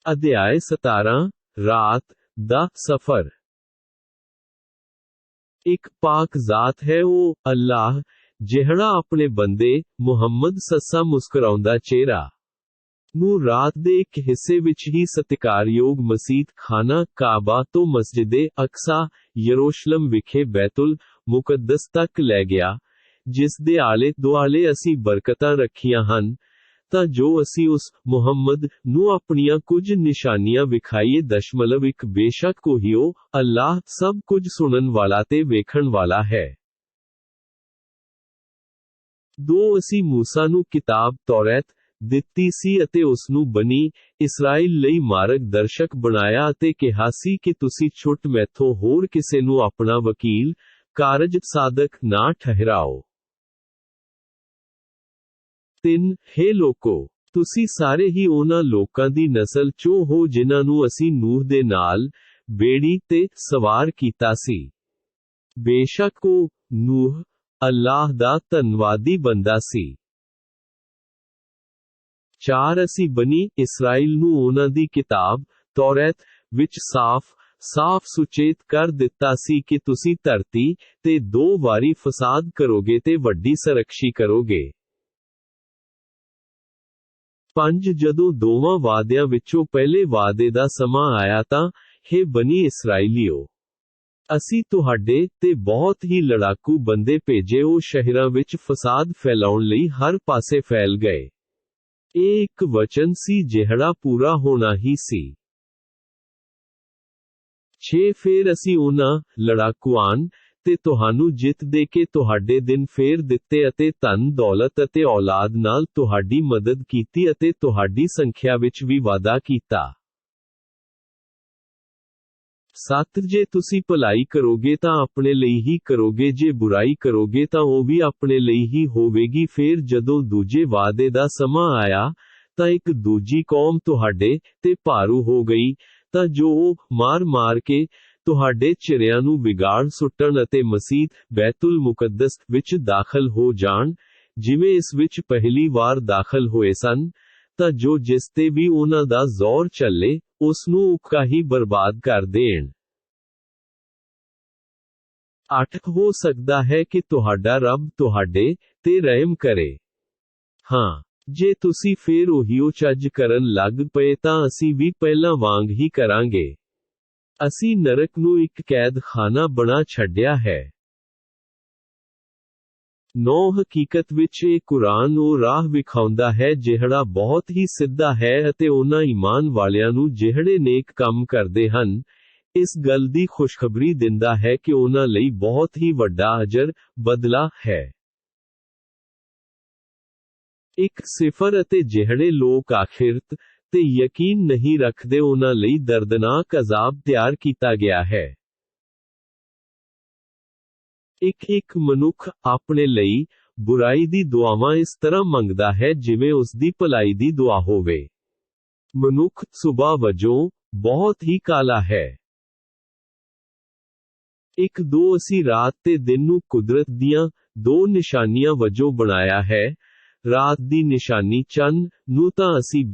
ਅਧਿਆਇ 17 ਰਾਤ ਦਾ ਸਫ਼ਰ। ਇੱਕ ਪਾਕ ਜ਼ਾਤ ਹੈ ਉਹ ਅੱਲਾਹ, ਜਿਹੜਾ ਆਪਣੇ ਬੰਦੇ ਮੁਹੰਮਦ ਸੱਸਾ ਮੁਸਕਰਾਉਂਦਾ ਚਿਹਰਾ ਨੂੰ ਰਾਤ ਦੇ ਇੱਕ ਹਿੱਸੇ ਵਿੱਚ ਹੀ ਸਤਿਕਾਰਯੋਗ ਮਸੀਤ ਖਾਨਾ ਕਾਬਾ ਤੋਂ ਮਸਜਿਦੇ ਅਕਸਾ ਯਰੂਸ਼ਲਮ ਵਿਖੇ ਬੈਤੁਲ ਮੁਕੱਦਸ ਤੱਕ ਲੈ ਗਿਆ, ਜਿਸ ਦੇ ਆਲੇ ਦੁਆਲੇ ਅਸੀਂ ਬਰਕਤਾਂ ਰੱਖੀਆਂ ਹਨ, ਤਾਂ ਜੋ ਅਸੀਂ ਉਸ ਮੁਹੰਮਦ ਨੂੰ ਆਪਣੀਆਂ ਕੁਝ ਨਿਸ਼ਾਨੀਆਂ ਵਿਖਾਈਏ। ਦਸ਼ਮਲਵ ਇੱਕ ਬੇਸ਼ੱਕ ਉਹੀ ਅੱਲਾਹ ਸਭ ਕੁਝ ਸੁਣਨ ਵਾਲਾ ਤੇ ਵੇਖਣ ਵਾਲਾ ਹੈ। 2 ਅਸੀਂ ਮੂਸਾ ਨੂੰ ਕਿਤਾਬ ਤੌਰੈਤ ਦਿੱਤੀ ਸੀ ਅਤੇ ਉਸ ਨੂੰ ਬਨੀ ਇਸਰਾਈਲ ਲਈ ਮਾਰਗ ਦਰਸ਼ਕ ਬਣਾਇਆ ਅਤੇ ਕਿਹਾ ਸੀ ਕਿ ਤੁਸੀਂ ਛੁੱਟ ਮੈਥੋਂ ਹੋਰ ਕਿਸੇ ਨੂੰ ਆਪਣਾ ਵਕੀਲ ਕਾਰਜ ਸਾਦਕ ਨਾ ਠਹਿਰਾਓ। 3 ਹੇ ਲੋਕੋ, ਤੁਸੀਂ ਸਾਰੇ ਹੀ ਉਹਨਾਂ ਲੋਕਾਂ ਦੀ ਨਸਲ ਚੋਂ ਹੋ ਜਿਨ੍ਹਾਂ ਨੂੰ ਅਸੀਂ ਨੂਹ ਦੇ ਨਾਲ ਬੇੜੀ ਤੇ ਸਵਾਰ ਕੀਤਾ ਸੀ। ਬੇਸ਼ੱਕ ਉਹ ਨੂਹ ਅੱਲਾਹ ਦਾ ਧੰਨਵਾਦੀ ਬੰਦਾ ਸੀ। 4 ਅਸੀਂ ਬਨੀ ਇਸਰਾਈਲ ਨੂੰ ਉਹਨਾਂ ਦੀ ਕਿਤਾਬ ਤੌਰੈਤ ਵਿੱਚ ਸਾਫ਼ ਸੁਚੇਤ ਕਰ ਦਿੱਤਾ ਸੀ ਕਿ ਤੁਸੀਂ ਧਰਤੀ ਤੇ 2 ਵਾਰੀ ਫਸਾਦ ਕਰੋਗੇ ਤੇ ਵੱਡੀ ਸਰਕਸ਼ੀ ਕਰੋਗੇ। 5 ਜਦੋਂ ਦੋਵਾਂ ਵਾਅਦਿਆਂ ਵਿੱਚੋਂ ਪਹਿਲੇ ਵਾਅਦੇ ਦਾ ਸਮਾਂ ਆਇਆ ਤਾਂ, ਹੇ ਬਨੀ ਇਸਰਾਈਲੀਓ, ਅਸੀਂ ਤੁਹਾਡੇ ਤੇ ਬਹੁਤ ਹੀ ਲੜਾਕੂ ਬੰਦੇ ਭੇਜੇ, ਉਹ ਸ਼ਹਿਰਾਂ ਵਿੱਚ ਫਸਾਦ ਫੈਲਾਉਣ ਲਈ ਹਰ ਪਾਸੇ ਫੈਲ ਗਏ। ਇਹ ਇੱਕ ਵਚਨ ਸੀ ਜਿਹੜਾ ਪੂਰਾ ਹੋਣਾ ਹੀ ਸੀ। 6 ਫਿਰ ਅਸੀਂ ਉਹਨਾਂ ਲੜਾਕੂਆਂ ਤੇ ਤੁਹਾਨੂੰ ਜਿੱਤ ਦੇ ਕੇ ਤੁਹਾਡੇ ਦਿਨ ਫੇਰ ਦਿੱਤੇ ਅਤੇ ਧਨ ਦੌਲਤ ਅਤੇ ਔਲਾਦ ਨਾਲ ਤੁਹਾਡੀ ਮਦਦ ਕੀਤੀ ਅਤੇ ਤੁਹਾਡੀ ਸੰਖਿਆ ਵਿੱਚ ਵੀ ਵਾਧਾ ਕੀਤਾ। 7 ਜੇ ਤੁਸੀਂ ਭਲਾਈ ਕਰੋਗੇ ਤਾਂ ਆਪਣੇ ਲਈ ਹੀ ਕਰੋਗੇ, ਜੇ ਬੁਰਾਈ ਕਰੋਗੇ ਤਾਂ ਉਹ ਵੀ ਆਪਣੇ ਲਈ ਹੀ ਹੋਵੇਗੀ। ਫਿਰ ਜਦੋਂ ਦੂਜੇ ਵਾਅਦੇ ਦਾ ਸਮਾਂ ਆਇਆ ਤਾਂ ਇੱਕ ਦੂਜੀ ਕੌਮ ਤੁਹਾਡੇ ਤੇ ਭਾਰੂ ਹੋ ਗਈ, ਤਾਂ ਜੋ ਉਹ ਮਾਰ ਕੇ ਤੁਹਾਡੇ ਚਿਹਰਿਆਂ ਨੂੰ ਵਿਗਾੜ ਸੁੱਟਣ ਅਤੇ ਮਸੀਤ ਬੈਤੁਲ ਮੁਕੱਦਸ ਵਿੱਚ ਦਾਖਲ ਹੋ ਜਾਣ, ਜਿਵੇਂ ਇਸ ਵਿੱਚ ਪਹਿਲੀ ਵਾਰ ਦਾਖਲ ਹੋਏ ਸਨ, ਤਾਂ ਜੋ ਜਿਸ ਤੇ ਵੀ ਉਹਨਾਂ ਦਾ ਜ਼ੋਰ ਚੱਲੇ, ਉਸ ਨੂੰ ਉੱਕਾ ਹੀ ਬਰਬਾਦ ਕਰ ਦੇਣ। 8 ਹੋ ਸਕਦਾ ਹੈ ਕਿ ਤੁਹਾਡਾ ਰੱਬ ਤੁਹਾਡੇ ਤੇ ਰਹਿਮ ਕਰੇ। ਹਾਂ, ਜੇ ਤੁਸੀਂ ਫੇਰ ਉਹੀਓ ਚੱਜ ਕਰਨ ਲੱਗ ਪਏ ਤਾਂ ਅਸੀਂ ਵੀ ਪਹਿਲਾਂ ਵਾਂਗ ਹੀ ਕਰਾਂਗੇ। ਅਸੀਂ ਨਰਕ ਨੂੰ ਇੱਕ ਕੈਦਖਾਨਾ ਬਣਾ ਛੱਡਿਆ ਹੈ। 9 ਹਕੀਕਤ ਵਿੱਚ ਇਹ ਕੁਰਾਨ ਉਹ ਰਾਹ ਵਿਖਾਉਂਦਾ ਹੈ ਜਿਹੜਾ ਬਹੁਤ ਹੀ ਸਿੱਧਾ ਹੈ ਅਤੇ ਉਹਨਾਂ ਈਮਾਨ ਵਾਲਿਆਂ ਨੂੰ ਜਿਹੜੇ ਨੇਕ ਕੰਮ ਕਰਦੇ ਹਨ, ਇਸ ਗੱਲ ਦੀ ਖੁਸ਼ਖਬਰੀ ਦਿੰਦਾ ਹੈ ਕਿ ਉਹਨਾਂ ਲਈ ਬਹੁਤ ਹੀ ਵੱਡਾ ਅਜਰ ਬਦਲਾ ਹੈ। 1 ਸਿਫਰ ਅਤੇ ਜਿਹੜੇ ਲੋਕ ਆਖਿਰਤ ਤੇ ਯਕੀਨ ਨਹੀਂ ਰੱਖਦੇ ਉਹਨਾਂ ਲਈ ਦਰਦਨਾਕ ਅਜ਼ਾਬ ਤਿਆਰ ਕੀਤਾ ਗਿਆ ਹੈ। 1 ਮਨੁੱਖ ਆਪਣੇ ਲਈ ਬੁਰਾਈ ਦੀ ਦੁਆਵਾਂ ਇਸ ਤਰ੍ਹਾਂ ਮੰਗਦਾ ਹੈ ਜਿਵੇਂ ਉਸ ਦੀ ਭਲਾਈ ਦੀ ਦੁਆ ਹੋਵੇ। ਮਨੁੱਖ ਸੁਬਹ ਵਜੋਂ ਬਹੁਤ ਹੀ ਕਾਲਾ ਹੈ। 2 ਅਸੀਂ ਰਾਤ ਤੇ ਦਿਨ ਨੂੰ ਕੁਦਰਤ ਦੀਆਂ 2 ਨਿਸ਼ਾਨੀਆਂ ਵਜੋਂ ਬਣਾਇਆ ਹੈ। ਰਾਤ ਦੀ ਨਿਸ਼ਾਨੀ ਚੰਨ ਨੂੰ ਤਾਂ ਅਸੀਂ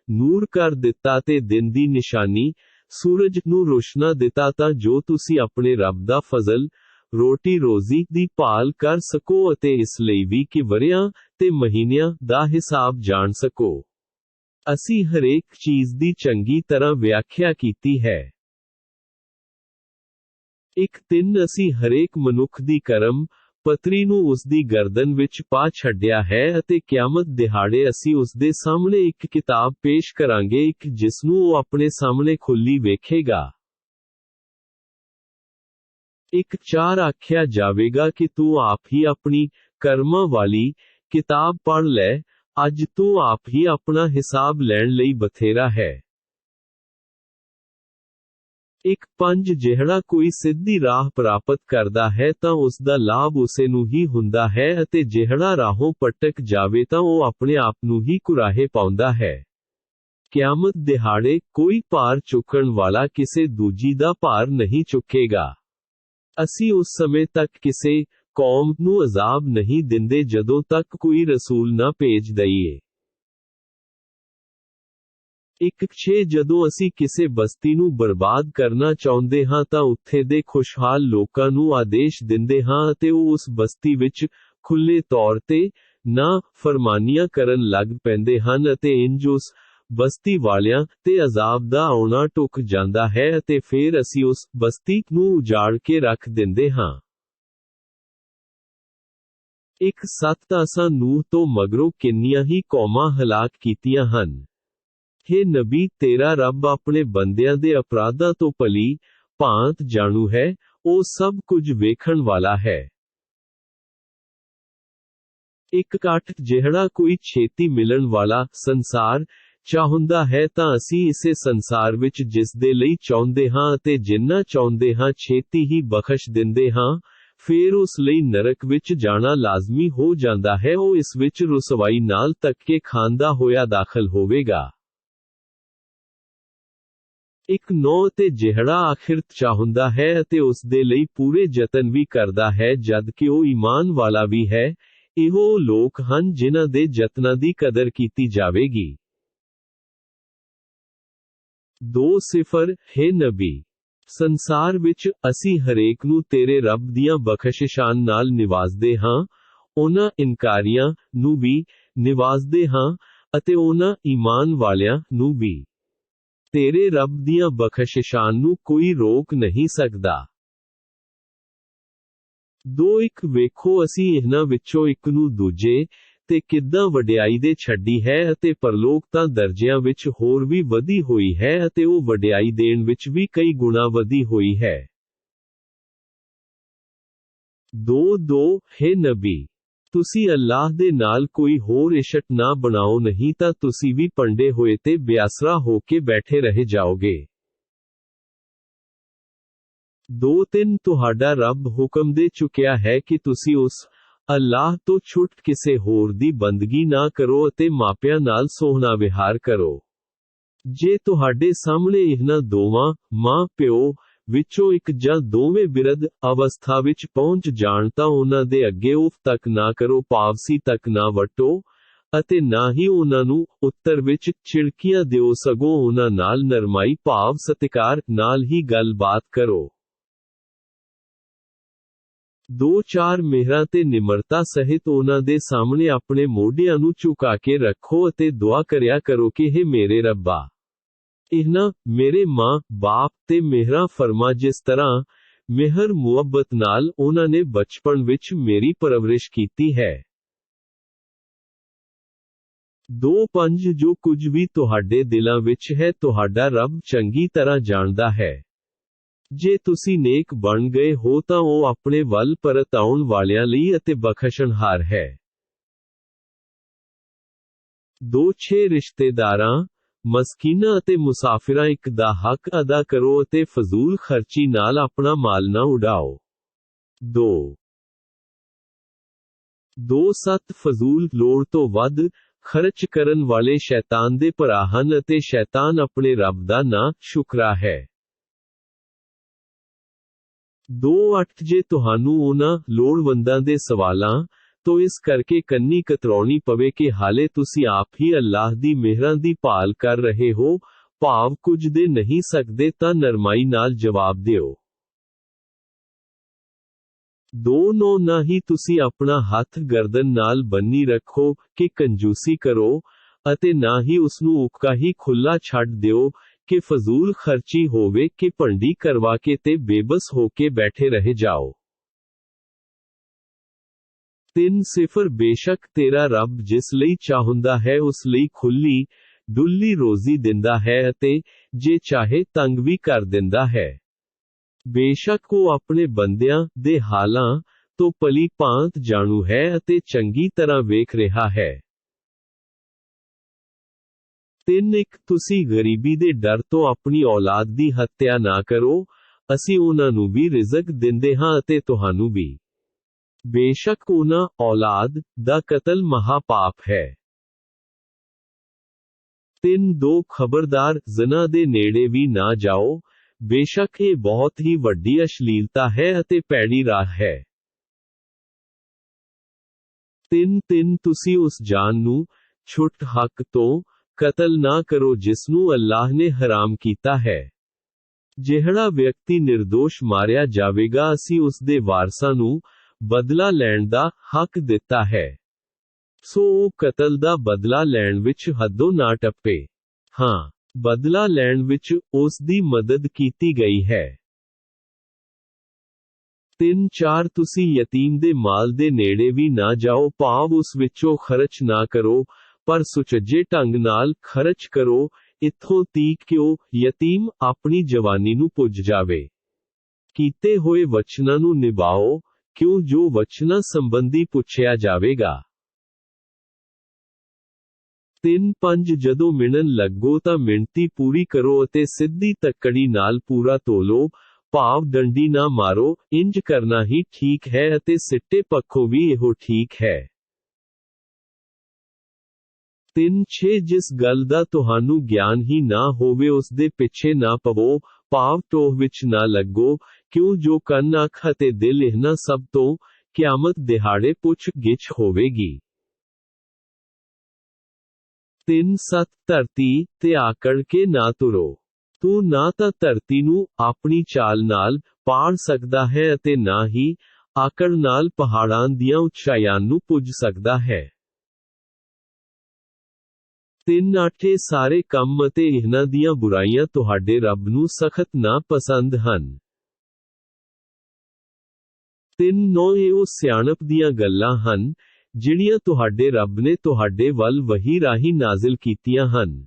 ਨੂਰ ਕਰ ਦਿੱਤਾ ਤੇ ਦਿਨ ਦੀ ਨਿਸ਼ਾਨੀ ਸੂਰਜ ਨੂੰ ਰੋਸ਼ਨਾ ਦਿੱਤਾ, ਤਾਂ ਜੋ ਤੁਸੀਂ ਆਪਣੇ ਰੱਬ ਦਾ ਫਜ਼ਲ ਰੋਟੀ ਰੋਜ਼ੀ ਦੀ ਭਾਲ ਕਰ ਸਕੋ ਅਤੇ ਇਸ ਲਈ ਵੀ ਕਿ ਵਰਿਆਂ ਤੇ ਮਹੀਨਿਆਂ ਦਾ ਹਿਸਾਬ ਜਾਣ ਸਕੋ। ਅਸੀਂ ਹਰੇਕ ਚੀਜ਼ ਦੀ ਚੰਗੀ ਤਰ੍ਹਾਂ ਵਿਆਖਿਆ ਕੀਤੀ ਹੈ। 3 ਅਸੀਂ ਹਰੇਕ ਮਨੁੱਖ ਦੀ ਕਰਮ ਪੱਤਰੀ ਨੂੰ ਉਸ ਦੀ ਗਰਦਨ ਵਿੱਚ ਪਾ ਛੱਡਿਆ ਹੈ ਅਤੇ ਕਿਆਮਤ ਦਿਹਾੜੇ ਅਸੀਂ ਉਸ ਦੇ ਸਾਹਮਣੇ ਇੱਕ ਕਿਤਾਬ ਪੇਸ਼ ਕਰਾਂਗੇ, ਜਿਸ ਨੂੰ ਉਹ ਆਪਣੇ ਸਾਹਮਣੇ ਖੁੱਲੀ ਵੇਖੇਗਾ। 4 ਆਖਿਆ ਜਾਵੇਗਾ ਕਿ ਤੂੰ ਆਪ ਹੀ ਆਪਣੀ ਕਰਮਾਂ ਵਾਲੀ ਕਿਤਾਬ ਪੜ੍ਹ ਲੈ, ਅੱਜ ਤੂੰ ਆਪ ਹੀ ਆਪਣਾ ਹਿਸਾਬ ਲੈਣ ਲਈ ਬਥੇਰਾ ਹੈ। 5 ਜਿਹੜਾ ਕੋਈ ਸਿੱਧੀ ਰਾਹ ਪ੍ਰਾਪਤ ਕਰਦਾ ਹੈ ਤਾਂ ਉਸ ਦਾ ਲਾਭ ਉਸੇ ਨੂੰ ਹੀ ਹੁੰਦਾ ਹੈ ਅਤੇ ਜਿਹੜਾ ਰਾਹੋਂ ਭਟਕ ਜਾਵੇ ਤਾਂ ਉਹ ਆਪਣੇ ਆਪ ਨੂੰ ਹੀ ਕੁਰਾਹੇ ਪਾਉਂਦਾ ਹੈ। ਕਿਆਮਤ ਦਿਹਾੜੇ ਕੋਈ ਭਾਰ ਚੁੱਕਣ ਵਾਲਾ ਕਿਸੇ ਦੂਜੀ ਦਾ ਭਾਰ ਨਹੀਂ ਚੁੱਕੇਗਾ। ਅਸੀਂ ਉਸ ਸਮੇਂ ਤੱਕ ਕਿਸੇ ਕੌਮ ਨੂੰ ਅਜ਼ਾਬ ਨਹੀਂ ਦਿੰਦੇ ਜਦੋਂ ਤੱਕ ਕੋਈ ਰਸੂਲ ਨਾ ਭੇਜ ਦਈਏ। 6 ਜਦੋਂ ਅਸੀਂ ਕਿਸੇ ਬਸਤੀ ਨੂੰ ਬਰਬਾਦ ਕਰਨਾ ਚਾਹੁੰਦੇ ਹਾਂ ਤਾਂ ਉੱਥੇ ਦੇ ਖੁਸ਼ਹਾਲ ਲੋਕਾਂ ਨੂੰ ਆਦੇਸ਼ ਦਿੰਦੇ ਹਾਂ ਅਤੇ ਉਹ ਉਸ ਬਸਤੀ ਵਿੱਚ ਖੁੱਲ੍ਹੇ ਤੌਰ ਤੇ ਨਾ ਫਰਮਾਨੀਆਂ ਕਰਨ ਲੱਗ ਪੈਂਦੇ ਹਨ ਅਤੇ ਇੰਜ ਉਸ ਬਸਤੀ ਵਾਲਿਆਂ ਤੇ ਅਜ਼ਾਬ ਦਾ ਆਉਣਾ ਟੁੱਕ ਜਾਂਦਾ ਹੈ ਅਤੇ ਫਿਰ ਅਸੀਂ ਉਸ ਬਸਤੀ ਨੂੰ ਉਜਾੜ ਕੇ ਰੱਖ ਦਿੰਦੇ ਹਾਂ। 7 ਅਸਾਂ ਨੂਹ ਤੋਂ ਮਗਰੋਂ ਕਿੰਨੀਆਂ ਹੀ ਕੌਮਾਂ ਹਲਾਕ ਕੀਤੀਆਂ ਹਨ। ਹੇ ਨਬੀ, ਤੇਰਾ ਰੱਬ ਆਪਣੇ ਬੰਦਿਆਂ ਦੇ ਅਪਰਾਧਾਂ ਤੋਂ ਭਲੀ ਭਾਂਤ ਜਾਣੂ ਹੈ, ਉਹ ਸਭ ਕੁਝ ਵੇਖਣ ਵਾਲਾ ਹੈ। 8 ਜਿਹੜਾ ਕੋਈ ਛੇਤੀ ਮਿਲਣ ਵਾਲਾ ਸੰਸਾਰ ਚਾਹੁੰਦਾ ਹੈ ਤਾਂ ਅਸੀਂ ਇਸੇ ਸੰਸਾਰ ਵਿੱਚ ਜਿਸ ਦੇ ਲਈ ਚਾਹੁੰਦੇ ਹਾਂ ਅਤੇ ਜਿੰਨਾ ਚਾਹੁੰਦੇ ਹਾਂ ਛੇਤੀ ਹੀ ਬਖਸ਼ ਦਿੰਦੇ ਹਾਂ, ਫਿਰ ਉਸ ਲਈ ਨਰਕ ਵਿੱਚ ਜਾਣਾ ਲਾਜ਼ਮੀ ਹੋ ਜਾਂਦਾ ਹੈ, ਉਹ ਇਸ ਵਿੱਚ ਰੁਸਵਾਈ ਨਾਲ ਧੱਕੇ ਖਾਂਦਾ ਹੋਇਆ ਦਾਖਲ ਹੋਵੇਗਾ। 9 ਤੇ ਜਿਹੜਾ ਆਖਿਰਤ ਚਾਹੁੰਦਾ ਹੈ ਅਤੇ ਉਸ ਦੇ ਲਈ ਪੂਰੇ ਯਤਨ ਵੀ ਕਰਦਾ ਹੈ ਜਦ ਕਿ ਉਹ ਈਮਾਨ ਵਾਲਾ ਵੀ ਹੈ, ਇਹੋ ਉਹ ਲੋਕ ਹਨ ਜਿਨ੍ਹਾਂ ਦੇ ਯਤਨਾਂ ਦੀ ਕਦਰ ਕੀਤੀ ਜਾਵੇਗੀ। 2 ਹੇ ਨਬੀ, ਸੰਸਾਰ ਵਿੱਚ ਅਸੀਂ ਹਰੇਕ ਨੂੰ ਤੇਰੇ ਰੱਬ ਦੀਆਂ ਬਖਸ਼ਿਸ਼ਾਂ ਨਾਲ ਨਿਵਾਜ਼ਦੇ ਹਾਂ, ਉਹਨਾਂ ਇਨਕਾਰੀਆਂ ਨੂੰ ਵੀ ਨਿਵਾਜ਼ਦੇ ਹਾਂ ਅਤੇ ਉਹਨਾਂ ਈਮਾਨ ਵਾਲਿਆਂ ਨੂੰ ਵੀ। ਤੇਰੇ ਰੱਬ ਦੀਆਂ ਬਖਸ਼ਿਸ਼ਾਂ ਨੂੰ ਕੋਈ ਰੋਕ ਨਹੀਂ ਸਕਦਾ। 2 ਵੇਖੋ ਅਸੀਂ ਇਹਨਾਂ ਵਿੱਚੋਂ ਇੱਕ ਨੂੰ ਦੂਜੇ ਤੇ ਕਿੱਦਾਂ ਵਡਿਆਈ ਦੇ ਛੱਡੀ ਹੈ ਅਤੇ ਪਰਲੋਕ ਤਾਂ ਦਰਜਿਆਂ ਵਿੱਚ ਹੋਰ ਵੀ ਵਧੀ ਹੋਈ ਹੈ ਅਤੇ ਉਹ ਵਡਿਆਈ ਦੇਣ ਵਿੱਚ ਵੀ ਕਈ ਗੁਣਾ ਵਧੀ ਹੋਈ ਹੈ। 2 ਹੇ ਨਬੀ, ਤੁਸੀਂ ਅੱਲਾਹ ਦੇ ਨਾਲ ਕੋਈ ਹੋਰ ਇਸ਼ਟ ਨਾ ਬਣਾਓ, ਨਹੀਂ ਤਾਂ ਤੁਸੀਂ ਵੀ ਪੰਡੇ ਹੋਏ ਤੇ ਬਿਆਸਰਾ ਹੋ ਕੇ ਬੈਠੇ ਰਹਿ ਜਾਓਗੇ। 2 ਤੁਹਾਡਾ ਰੱਬ ਹੁਕਮ ਦੇ ਚੁੱਕਿਆ ਹੈ ਕਿ ਤੁਸੀਂ ਉਸ ਅੱਲਾਹ ਤੋਂ ਛੁੱਟ ਕਿਸੇ ਹੋਰ ਦੀ ਬੰਦਗੀ ਨਾ ਕਰੋ ਅਤੇ ਮਾਪਿਆਂ ਨਾਲ ਸੋਹਣਾ ਵਿਹਾਰ ਕਰੋ। ਜੇ ਤੁਹਾਡੇ ਸਾਹਮਣੇ ਇਹਨਾਂ ਦੋਵਾਂ ਮਾਂ ਪਿਓ ਵਿੱਚੋਂ ਇੱਕ ਜਾਂ ਦੋਵੇਂ ਬਿਰਧ ਅਵਸਥਾ ਵਿੱਚ ਪਹੁੰਚ ਜਾਣ ਤਾਂ ਉਹਨਾਂ ਦੇ ਅੱਗੇ ਉਫ ਤੱਕ ਨਾ ਕਰੋ, ਪਾਵਸੀ ਤੱਕ ਨਾ ਵੱਟੋ ਅਤੇ ਨਾ ਹੀ ਉਹਨਾਂ ਨੂੰ ਉੱਤਰ ਵਿੱਚ ਚਿੜਕੀਆਂ ਦਿਓ, ਸਗੋਂ ਉਹਨਾਂ ਨਾਲ ਨਰਮਾਈ ਭਾਵ ਸਤਿਕਾਰ ਨਾਲ ਹੀ ਗੱਲਬਾਤ ਕਰੋ। 2 ਮਿਹਰਾਂ ਤੇ ਨਿਮਰਤਾ ਸਹਿਤ ਉਹਨਾਂ ਦੇ ਸਾਹਮਣੇ ਆਪਣੇ ਮੋਢਿਆਂ ਨੂੰ ਝੁਕਾ ਕੇ ਰੱਖੋ ਅਤੇ ਦੁਆ ਕਰਿਆ ਕਰੋ ਕਿ ਹੇ ਮੇਰੇ ਰੱਬਾ, ਇਹਨਾਂ ਮੇਰੇ ਮਾਂ ਬਾਪ ਤੇ ਮਿਹਰਾਂ ਫਰਮਾ ਜਿਸ ਤਰ੍ਹਾਂ ਮਿਹਰ ਮੁਹੱਬਤ ਨਾਲ ਉਹਨਾਂ ਨੇ ਬਚਪਨ ਵਿੱਚ ਮੇਰੀ ਪਰਵਰਿਸ਼ ਕੀਤੀ ਹੈ। 2 ਜੋ ਕੁਝ ਵੀ ਤੁਹਾਡੇ ਦਿਲਾਂ ਵਿੱਚ ਹੈ ਤੁਹਾਡਾ ਰੱਬ ਚੰਗੀ ਤਰ੍ਹਾਂ ਜਾਣਦਾ ਹੈ। ਜੇ ਤੁਸੀਂ ਨੇਕ ਬਣ ਗਏ ਹੋ ਤਾਂ ਉਹ ਆਪਣੇ ਵੱਲ ਪਰਤ ਆਉਣ ਵਾਲਿਆਂ ਲਈ ਅਤੇ ਬਖਸ਼ਣਹਾਰ ਹੈ। 2 ਰਿਸ਼ਤੇਦਾਰਾਂ, ਮਸਕੀਨਾਂ ਅਤੇ ਮੁਸਾਫਿਰਾਂ ਇੱਕ ਦਾ ਹੱਕ ਅਦਾ ਕਰੋ ਅਤੇ ਫਜ਼ੂਲ ਖਰਚੀ ਨਾਲ ਆਪਣਾ ਮਾਲ ਨਾ ਉਡਾਓ। 2 ਫਜ਼ੂਲ ਲੋੜ ਤੋਂ ਵੱਧ ਖਰਚ ਕਰਨ ਵਾਲੇ ਸ਼ੈਤਾਨ ਦੇ ਭਰਾ ਹਨ ਅਤੇ ਸ਼ੈਤਾਨ ਆਪਣੇ ਰੱਬ ਦਾ ਨਾ ਸ਼ੁਕਰਾ ਹੈ। 2 ਜੇ ਤੁਹਾਨੂੰ ਉਹਨਾਂ ਲੋੜਵੰਦਾਂ ਦੇ ਸਵਾਲਾਂ ਤੋ ਇਸ ਕਰਕੇ ਕੰਨੀ ਕਤਰਾਉਣੀ ਪਵੇ ਕਿ ਹਾਲੇ ਤੁਸੀਂ ਆਪ ਹੀ ਅੱਲਾਹ ਦੀ ਮਿਹਰਾਂ ਦੀ ਭਾਲ ਕਰ ਰਹੇ ਹੋ, ਭਾਵ ਕੁਝ ਦੇ ਨਹੀਂ ਸਕਦੇ ਤਾਂ ਨਰਮਾਈ ਨਾਲ ਜਵਾਬ ਦਿਓ। 2 ਨਾ ਹੀ ਤੁਸੀਂ ਆਪਣਾ ਹੱਥ ਗਰਦਨ ਨਾਲ ਬੰਨੀ ਰੱਖੋ ਕਿ ਕੰਜੂਸੀ ਕਰੋ ਅਤੇ ਨਾ ਹੀ ਉਸ ਨੂੰ ਉੱਕਾ ਹੀ ਖੁੱਲਾ ਛੱਡ ਦਿਓ ਕਿ ਫਜ਼ੂਲ ਖਰਚੀ ਹੋਵੇ ਕਿ ਭੰਡੀ ਕਰਵਾ ਕੇ ਤੇ ਬੇਬਸ ਹੋ ਕੇ ਬੈਠੇ ਰਹਿ ਜਾਓ। 3 ਬੇਸ਼ੱਕ ਤੇਰਾ ਰੱਬ ਜਿਸ ਲਈ ਚਾਹੁੰਦਾ ਹੈ ਉਸ ਲਈ ਖੁੱਲੀ ਡੁੱਲੀ ਰੋਜ਼ੀ ਦਿੰਦਾ ਹੈ ਅਤੇ ਜੇ ਚਾਹੇ ਤੰਗ ਵੀ ਕਰ ਦਿੰਦਾ ਹੈ। ਬੇਸ਼ੱਕ ਉਹ ਆਪਣੇ ਬੰਦਿਆਂ ਦੇ ਹਾਲਾਂ ਤੋਂ ਭਲੀ ਭਾਂਤ ਜਾਣੂ ਹੈ ਅਤੇ ਚੰਗੀ ਤਰ੍ਹਾਂ ਵੇਖ ਰਿਹਾ ਹੈ। 3 ਤੁਸੀਂ ਗਰੀਬੀ ਦੇ ਡਰ ਤੋਂ ਆਪਣੀ ਔਲਾਦ ਦੀ ਹੱਤਿਆ ਨਾ ਕਰੋ, ਅਸੀਂ ਉਹਨਾਂ ਨੂੰ ਵੀ ਰਿਜ਼ਕ ਦਿੰਦੇ ਹਾਂ ਅਤੇ ਤੁਹਾਨੂੰ ਵੀ। ਬੇਸ਼ੱਕ ਉਹਨਾਂ ਔਲਾਦ ਦਾ ਕਤਲ ਮਹਾ ਪਾਪ ਹੈ। 3 ਖਬਰਦਾਰ, ਜ਼ਨਾ ਦੇ ਨੇੜੇ ਵੀ ਨਾ ਜਾਓ, ਬੇਸ਼ੱਕ ਇਹ ਬਹੁਤ ਹੀ ਵੱਡੀ ਅਸ਼ਲੀਲਤਾ ਹੈ ਅਤੇ ਭੈੜੀ ਰਾਹ ਹੈ। 3 ਤੁਸੀਂ ਉਸ ਜਾਨ ਨੂੰ ਛੁੱਟ ਹੱਕ ਤੋਂ ਕਤਲ ਨਾ ਕਰੋ ਜਿਸਨੂੰ ਅੱਲਾਹ ਨੇ ਹਰਾਮ ਕੀਤਾ ਹੈ। ਜਿਹੜਾ ਵਿਅਕਤੀ ਨਿਰਦੋਸ਼ ਮਾਰਿਆ ਜਾਵੇਗਾ ਅਸੀਂ ਉਸ ਦੇ ਵਾਰਸਾਂ ਨੂੰ ਬਦਲਾ ਲੈਣ ਦਾ ਹੱਕ ਦਿੱਤਾ ਹੈ। ਸੋ ਉਹ ਕਤਲ ਦਾ ਬਦਲਾ ਲੈਣ ਵਿੱਚ ਹੱਦੋਂ ਨਾ ਟੱਪੇ। ਹਾਂ, ਬਦਲਾ ਲੈਣ ਵਿੱਚ ਉਸ ਦੀ ਮਦਦ ਕੀਤੀ ਗਈ ਹੈ। 3-4 ਤੁਸੀਂ ਯਤੀਮ ਦੇ ਮਾਲ ਦੇ ਨੇੜੇ ਵੀ ਨਾ ਜਾਓ ਭਾਵ ਉਸ ਵਿੱਚੋਂ ਖਰਚ ਨਾ ਕਰੋ, ਪਰ ਸੁਚੱਜੇ ਢੰਗ ਨਾਲ ਖਰਚ ਕਰੋ, ਇੱਥੋਂ ਤੀਕ ਕਿ ਉਹ ਯਤੀਮ ਆਪਣੀ ਜਵਾਨੀ ਨੂੰ ਪੁੱਜ ਜਾਵੇ। ਕੀਤੇ ਹੋਏ ਵਚਨਾਂ ਨੂੰ ਨਿਭਾਓ, ਕਿਉਂ ਜੋ ਵਚਨਾਂ ਸੰਬੰਧੀ ਪੁੱਛਿਆ ਜਾਵੇਗਾ। 3-5 ਜਦੋਂ ਮਿਣਨ ਲੱਗੋ ਤਾਂ ਮਿਣਤੀ ਪੂਰੀ ਕਰੋ ਅਤੇ ਸਿੱਧੀ ਤੱਕੜੀ ਨਾਲ ਪੂਰਾ ਤੋਲੋ, ਭਾਵ ਡੰਡੀ ਨਾ ਮਾਰੋ, ਇੰਜ ਕਰਨਾ ਹੀ ਠੀਕ ਹੈ ਅਤੇ ਸਿੱਟੇ ਪੱਖੋਂ ਵੀ ਇਹੋ ਠੀਕ ਹੈ। 3-6 ਜਿਸ ਗੱਲ ਦਾ ਤੁਹਾਨੂੰ ਗਿਆਨ ਹੀ ਨਾ ਹੋਵੇ ਉਸ ਦੇ ਪਿੱਛੇ ਨਾ ਪਵੋ, ਭਾਵ ਟੋਹ ਵਿੱਚ ਨਾ ਲੱਗੋ, ਕਿਉਂ ਜੋ ਕੰਨ ਅੱਖ ਅਤੇ ਦਿਲ ਇਹਨਾਂ ਸਭ ਤੋਂ ਕਿਆਮਤ ਦਿਹਾੜੇ ਪੁੱਛ ਗਿੱਛ ਹੋਵੇਗੀ। 3-7 ਧਰਤੀ ਤੇ ਆਕੜ ਕੇ ਨਾ ਤੁਰੋ। ਤੂੰ ਨਾ ਤਾਂ ਧਰਤੀ ਨੂੰ ਆਪਣੀ ਚਾਲ ਨਾਲ ਪਾੜ ਸਕਦਾ ਹੈ ਅਤੇ ਨਾ ਹੀ ਆਕੜ ਨਾਲ ਪਹਾੜਾਂ ਦੀਆਂ ਉਚਾਈਆਂ ਨੂੰ ਪੁੱਜ ਸਕਦਾ ਹੈ। 3-8 ਸਾਰੇ ਕੰਮ ਅਤੇ ਇਹਨਾਂ ਦੀਆਂ ਬੁਰਾਈਆਂ ਤੁਹਾਡੇ ਰੱਬ ਨੂੰ ਸਖਤ ਨਾ ਪਸੰਦ ਹਨ। 3-9 ਉਹ ਸਿਆਣਪ ਦੀਆਂ ਗੱਲਾਂ ਹਨ, ਜਿਹੜੀਆਂ ਤੁਹਾਡੇ ਰੱਬ ਨੇ ਤੁਹਾਡੇ ਵੱਲ ਵਹੀ ਰਾਹੀਂ ਨਾਜ਼ਿਲ ਕੀਤੀਆਂ ਹਨ।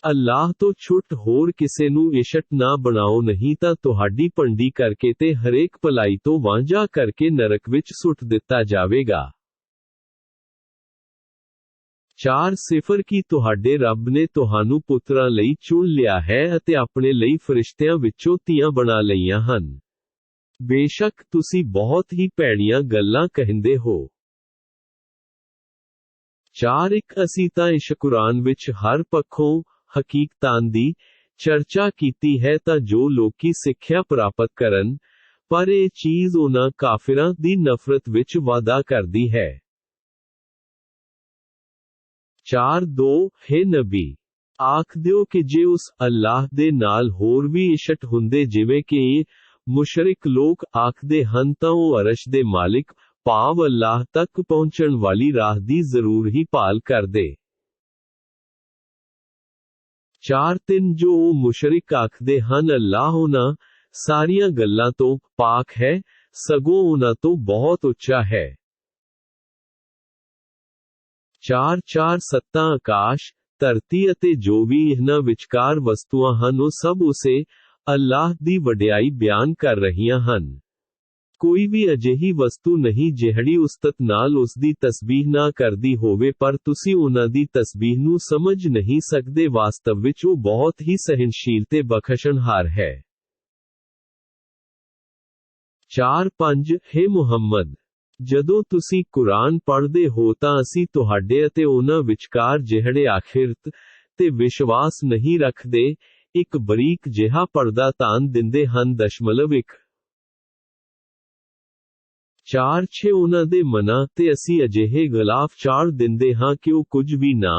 ਅੱਲਾਹ ਤੋਂ ਛੁੱਟ ਹੋਰ ਕਿਸੇ ਨੂੰ ਇਸ਼ਟ ਨਾ ਬਣਾਓ ਨਹੀਂ ਤਾਂ ਤੁਹਾਡੀ ਭੰਡੀ ਕਰਕੇ ਤੇ ਹਰੇਕ ਭਲਾਈ ਤੋਂ ਵਾਂਝਾ ਕਰਕੇ ਨਰਕ ਵਿੱਚ ਸੁੱਟ ਦਿੱਤਾ ਜਾਵੇਗਾ। 4 ਕੀ ਤੁਹਾਡੇ ਰੱਬ ਨੇ ਤੁਹਾਨੂੰ ਪੁੱਤਰਾਂ ਲਈ ਚੁਣ ਲਿਆ ਹੈ ਅਤੇ ਆਪਣੇ ਲਈ ਫਰਿਸ਼ਤਿਆਂ ਵਿੱਚੋਂ ਧੀਆਂ ਬਣਾ ਲਈਆਂ ਹਨ। ਬੇਸ਼ੱਕ ਤੁਸੀਂ ਬਹੁਤ ਹੀ ਭੈੜੀਆਂ ਗੱਲਾਂ ਕਹਿੰਦੇ ਹੋ। 4 ਅਸੀਂ ਤਾਂ ਇਸ ਕੁਰਾਨ ਵਿੱਚ ਹਰ ਪੱਖੋਂ ਹਕੀਕਤਾਂ ਦੀ ਚਰਚਾ ਕੀਤੀ ਹੈ ਤਾਂ ਜੋ ਲੋਕੀ ਸਿੱਖਿਆ ਪ੍ਰਾਪਤ ਕਰਨ, ਪਰ ਇਹ ਚੀਜ਼ ਉਹਨਾਂ ਕਾਫਿਰਾਂ ਦੀ ਨਫ਼ਰਤ ਵਿੱਚ ਵਾਧਾ ਕਰਦੀ ਹੈ। 4-2 ਹੇ ਨਬੀ, ਆਖ ਦਿਓ ਕਿ ਜੇ ਉਸ ਅੱਲਾਹ ਦੇ ਨਾਲ ਹੋਰ ਵੀ ਇਸ਼ਟ ਹੁੰਦੇ ਜਿਵੇਂ ਕਿ ਇਹ ਮੁਸ਼ਰਿਕ ਲੋਕ ਆਖਦੇ ਹਨ ਤਾਂ ਉਹ ਅਰਸ਼ ਦੇ ਮਾਲਿਕ ਭਾਵ ਅੱਲਾਹ ਤੱਕ ਪਹੁੰਚਣ ਵਾਲੀ ਰਾਹ ਦੀ ਜ਼ਰੂਰ ਹੀ ਭਾਲ ਕਰਦੇ। 4-3 ਜੋ ਉਹ ਮੁਸ਼ਰਿਕ ਆਖਦੇ ਹਨ ਅੱਲਾਹ ਉਹਨਾਂ ਸਾਰੀਆਂ ਗੱਲਾਂ ਤੋਂ ਪਾਕ ਹੈ, ਸਗੋਂ ਉਹਨਾਂ ਤੋਂ ਬਹੁਤ ਉੱਚਾ ਹੈ। 4-4 ਸੱਤਾਂ ਆਕਾਸ਼, ਧਰਤੀ ਅਤੇ ਜੋ ਵੀ ਇਹਨਾਂ ਵਿਚਕਾਰ ਵਸਤੂਆਂ ਹਨ ਉਹ ਸਭ ਉਸੇ ਅੱਲਾਹ ਦੀ ਵਡਿਆਈ ਬਿਆਨ ਕਰ ਰਹੀਆਂ ਹਨ। ਕੋਈ ਵੀ ਅਜਿਹੀ ਵਸਤੂ ਨਹੀਂ ਜਿਹੜੀ ਉਸਤਤ ਨਾਲ ਉਸ ਦੀ ਤਸਬੀਹ ਨਾ ਕਰਦੀ ਹੋਵੇ ਪਰ ਤੁਸੀਂ ਉਹਨਾਂ ਦੀ ਤਸਬੀਹ ਨੂੰ ਸਮਝ ਨਹੀਂ ਸਕਦੇ ਵਾਸਤਵ ਵਿੱਚ ਉਹ ਬਹੁਤ ਹੀ ਸਹਿਨਸ਼ੀਲ ਤੇ ਬਖਸ਼ਣਹਾਰ ਹੈ। 4-5 ਹੇ ਮੁਹੰਮਦ, ਜਦੋਂ ਤੁਸੀਂ ਕੁਰਾਨ ਪੜ੍ਹਦੇ ਹੋ ਤਾਂ ਅਸੀਂ ਤੁਹਾਡੇ ਅਤੇ ਉਹਨਾਂ ਵਿਚਕਾਰ ਜਿਹੜੇ ਆਖਿਰਤ ਤੇ ਵਿਸ਼ਵਾਸ ਨਹੀਂ ਰੱਖਦੇ, ਇੱਕ ਬਰੀਕ ਜਿਹਾ ਪਰਦਾ ਤਾਣ ਦਿੰਦੇ ਹਨ। 1 4-6 ਉਹਨਾਂ ਦੇ ਮਨਾਂ ਤੇ ਅਸੀਂ ਅਜਿਹੇ ਗਲਾਫ ਚਾੜ ਦਿੰਦੇ ਹਾਂ ਕਿ ਉਹ ਕੁਝ ਵੀ ਨਾ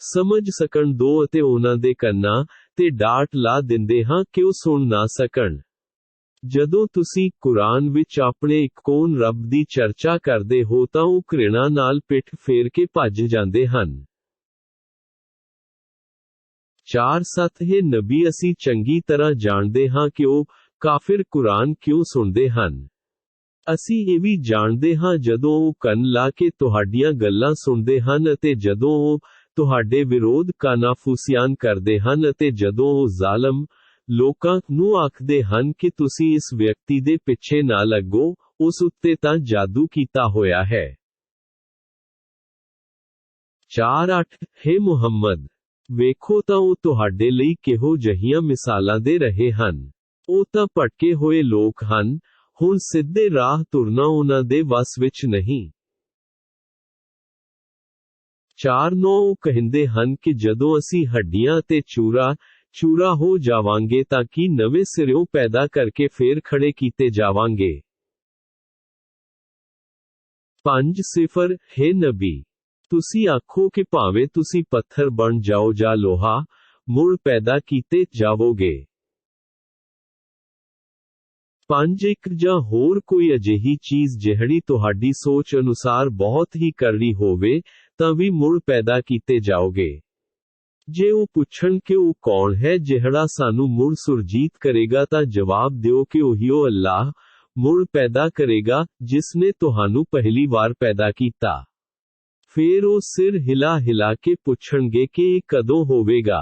ਸਮਝ ਸਕਣ। 2 ਅਤੇ ਉਹਨਾਂ ਦੇ ਕੰਨਾਂ ਤੇ ਡਾਟ ਲਾ ਦਿੰਦੇ ਹਾਂ ਕਿ ਉਹ ਸੁਣ ਨਾ ਸਕਣ। ਜਦੋਂ ਤੁਸੀਂ ਕੁਰਾਨ ਵਿੱਚ ਆਪਣੇ ਇਕੱਲੇ ਰੱਬ ਦੀ ਚਰਚਾ ਕਰਦੇ ਹੋ ਤਾਂ ਉਹ ਘ੍ਰਿਣਾ ਨਾਲ ਪਿੱਠ ਫੇਰ ਕੇ ਭੱਜ ਜਾਂਦੇ ਹਨ। 4-7 ਹੇ ਨਬੀ, ਅਸੀਂ ਚੰਗੀ ਤਰ੍ਹਾਂ ਜਾਣਦੇ ਹਾਂ ਕਿ ਉਹ ਕਾਫਿਰ ਕੁਰਾਨ ਕਿਉਂ ਸੁਣਦੇ ਹਨ। ਅਸੀਂ ਇਹ ਵੀ ਜਾਣਦੇ ਹਾਂ ਜਦੋਂ ਉਹ ਕੰਨ ਲਾ ਕੇ ਤੁਹਾਡੀਆਂ ਗੱਲਾਂ ਸੁਣਦੇ ਹਨ ਅਤੇ ਜਦੋਂ ਉਹ ਤੁਹਾਡੇ ਵਿਰੋਧ ਕਾਨਾਫੂਸੀਆਂ ਕਰਦੇ ਹਨ ਅਤੇ ਜਦੋਂ ਉਹ ਜ਼ਾਲਮ ਲੋਕਾਂ ਨੂੰ ਆਖਦੇ ਹਨ ਕਿ ਤੁਸੀਂ ਇਸ ਵਿਅਕਤੀ ਦੇ ਪਿੱਛੇ ਨਾ ਲੱਗੋ, ਉਸ ਉੱਤੇ ਤਾਂ ਜਾਦੂ ਕੀਤਾ ਹੋਇਆ ਹੈ। 4-8 ਹੇ ਮੁਹੰਮਦ, ਵੇਖੋ ਤਾਂ ਉਹ ਤੁਹਾਡੇ ਲਈ ਕਿਹੋ ਜਿਹੀਆਂ ਮਿਸਾਲਾਂ ਦੇ ਰਹੇ ਹਨ। ਉਹ ਤਾਂ ਭਟਕੇ ਹੋਏ ਲੋਕ ਹਨ, ਹੁਣ ਸਿੱਧੇ ਰਾਹ ਤੁਰਨਾ ਉਹਨਾਂ ਦੇ ਵੱਸ ਵਿੱਚ ਨਹੀਂ। 4-9 ਉਹ ਕਹਿੰਦੇ ਹਨ ਕਿ ਜਦੋਂ ਅਸੀਂ ਹੱਡੀਆਂ ਅਤੇ ਚੂਰਾ ਹੋ ਜਾਵਾਂਗੇ ਤਾਂ ਕੀ ਨਵੇਂ ਸਿਰਿਓਂ ਪੈਦਾ ਕਰਕੇ ਫੇਰ ਖੜੇ ਕੀਤੇ ਜਾਵਾਂਗੇ। 5 ਹੇ ਨਬੀ, ਤੁਸੀਂ ਆਖੋ ਕਿ ਭਾਵੇਂ ਤੁਸੀਂ ਪੱਥਰ ਬਣ ਜਾਓ ਜਾਂ ਲੋਹਾ, ਮੁੜ ਪੈਦਾ ਕੀਤੇ ਜਾਵੋਗੇ। 5 ਇੱਕ ਜਾਂ ਹੋਰ ਕੋਈ ਅਜਿਹੀ ਚੀਜ਼ ਜਿਹੜੀ ਤੁਹਾਡੀ ਸੋਚ ਅਨੁਸਾਰ ਬਹੁਤ ਹੀ ਕਰੜੀ ਹੋਵੇ, ਤਾਂ ਵੀ ਮੁੜ ਪੈਦਾ ਕੀਤੇ ਜਾਓਗੇ। ਜੇ ਉਹ ਪੁੱਛਣ ਕਿ ਉਹ ਕੌਣ ਹੈ ਜਿਹੜਾ ਸਾਨੂੰ ਮੁੜ ਸੁਰਜੀਤ ਕਰੇਗਾ ਤਾਂ ਜਵਾਬ ਦਿਓ ਕਿ ਉਹੀਓ ਅੱਲਾਹ ਮੁੜ ਪੈਦਾ ਕਰੇਗਾ, ਜਿਸ ਨੇ ਤੁਹਾਨੂੰ ਪਹਿਲੀ ਵਾਰ ਪੈਦਾ ਕੀਤਾ। ਫੇਰ ਉਹ ਸਿਰ ਹਿਲਾ ਹਿਲਾ ਕੇ ਪੁੱਛਣਗੇ ਕਿ ਇਹ ਕਦੋਂ ਹੋਵੇਗਾ।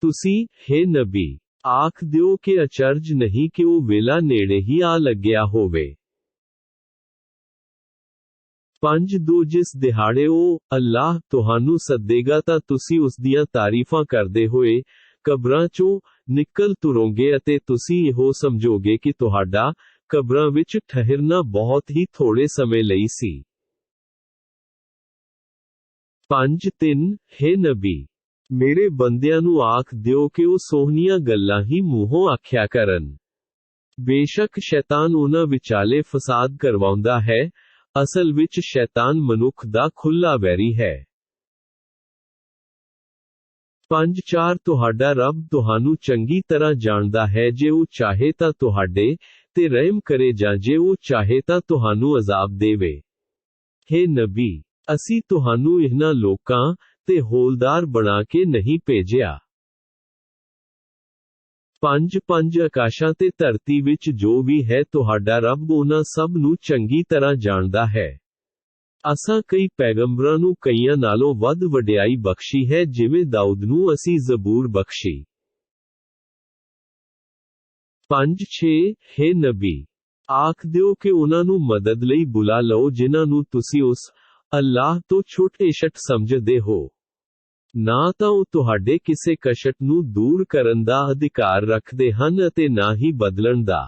ਤੁਸੀਂ, ਹੇ ਨਬੀ, ਆਖ ਦਿਓ ਕਿ ਅਚਰਜ ਨਹੀਂ ਕਿ ਉਹ ਵੇਲਾ ਨੇੜੇ ਹੀ ਆ ਲੱਗਿਆ ਹੋਵੇ। 5 ਜਿਸ ਦਿਹਾੜੇ ਉਹ, ਅੱਲਾਹ, ਤੁਹਾਨੂੰ ਸੱਦੇਗਾ ਤਾਂ ਤੁਸੀਂ ਉਸ ਦੀਆਂ ਤਾਰੀਫਾਂ ਕਰਦੇ ਹੋਏ, ਕਬਰਾਂ ਚੋਂ ਨਿਕਲ ਤੁਰੋਗੇ ਅਤੇ ਤੁਸੀਂ ਇਹੋ ਸਮਝੋਗੇ ਕਿ ਤੁਹਾਡਾ, ਕਬਰਾਂ ਵਿੱਚ ਠਹਿਰਨਾ ਬਹੁਤ ਹੀ ਥੋੜੇ ਸਮੇਂ ਲਈ ਸੀ। 5 ਹੇ ਨਬੀ, ਮੇਰੇ ਬੰਦਿਆਂ ਨੂੰ ਆਖ ਦਿਓ ਕਿ ਉਹ ਸੋਹਣੀਆਂ ਗੱਲਾਂ ਹੀ ਮੂੰਹੋਂ ਆਖਿਆ ਕਰਨ। ਬੇਸ਼ੱਕ ਸ਼ੈਤਾਨ ਉਹਨਾਂ ਵਿਚਾਲੇ ਫਸਾਦ ਕਰਵਾਉਂਦਾ ਹੈ, ਅਸਲ ਵਿੱਚ ਸ਼ੈਤਾਨ ਮਨੁੱਖ ਦਾ ਖੁੱਲ੍ਹਾ ਵੈਰੀ ਹੈ। 5 ਤੁਹਾਡਾ ਰੱਬ ਤੁਹਾਨੂੰ ਚੰਗੀ ਤਰ੍ਹਾਂ ਜਾਣਦਾ ਹੈ, ਜੇ ਉਹ ਚਾਹੇ ਤਾਂ ਤੁਹਾਡੇ ਤੇ ਰਹਿਮ ਕਰੇ ਜਾਂ ਜੇ ਉਹ ਚਾਹੇ ਤਾਂ ਤੁਹਾਨੂੰ ਅਜ਼ਾਬ ਦੇਵੇ। ਹੇ ਨਬੀ, ਅਸੀਂ ਤੁਹਾਨੂੰ ਇਹਨਾਂ ਲੋਕਾਂ ਤੇ ਹੌਲਦਾਰ ਬਣਾ ਕੇ ਨਹੀਂ ਭੇਜਿਆ। 5 ਆਕਾਸ਼ਾਂ ਤੇ ਧਰਤੀ ਵਿੱਚ ਜੋ ਵੀ ਹੈ ਤੁਹਾਡਾ ਰੱਬ ਉਹਨਾਂ ਸਭ ਨੂੰ ਚੰਗੀ ਤਰ੍ਹਾਂ ਜਾਣਦਾ ਹੈ। ਅਸਾਂ ਕਈ ਪੈਗੰਬਰਾਂ ਨੂੰ ਕਈਆਂ ਨਾਲੋਂ ਵੱਧ ਵਡਿਆਈ ਬਖਸ਼ੀ ਹੈ, ਜਿਵੇਂ ਦਾਊਦ ਨੂੰ ਅਸੀਂ ਜ਼ਬੂਰ ਬਖਸ਼ੀ। 5 ਹੇ ਨਬੀ, ਆਖ ਦਿਓ ਕਿ ਉਹਨਾਂ ਨੂੰ ਮਦਦ ਲਈ ਬੁਲਾ ਲਓ ਜਿਨ੍ਹਾਂ ਨੂੰ ਤੁਸੀਂ ਉਸ ਅੱਲਾਹ ਤੋਂ ਛੁੱਟ-ਛਟ ਸਮਝਦੇ ਹੋ। ਨਾ ਤਾਂ ਉਹ ਤੁਹਾਡੇ ਕਿਸੇ ਕਸ਼ਟ ਨੂੰ ਦੂਰ ਕਰਨ ਦਾ ਅਧਿਕਾਰ ਰੱਖਦੇ ਹਨ ਅਤੇ ਨਾ ਹੀ ਬਦਲਣ ਦਾ।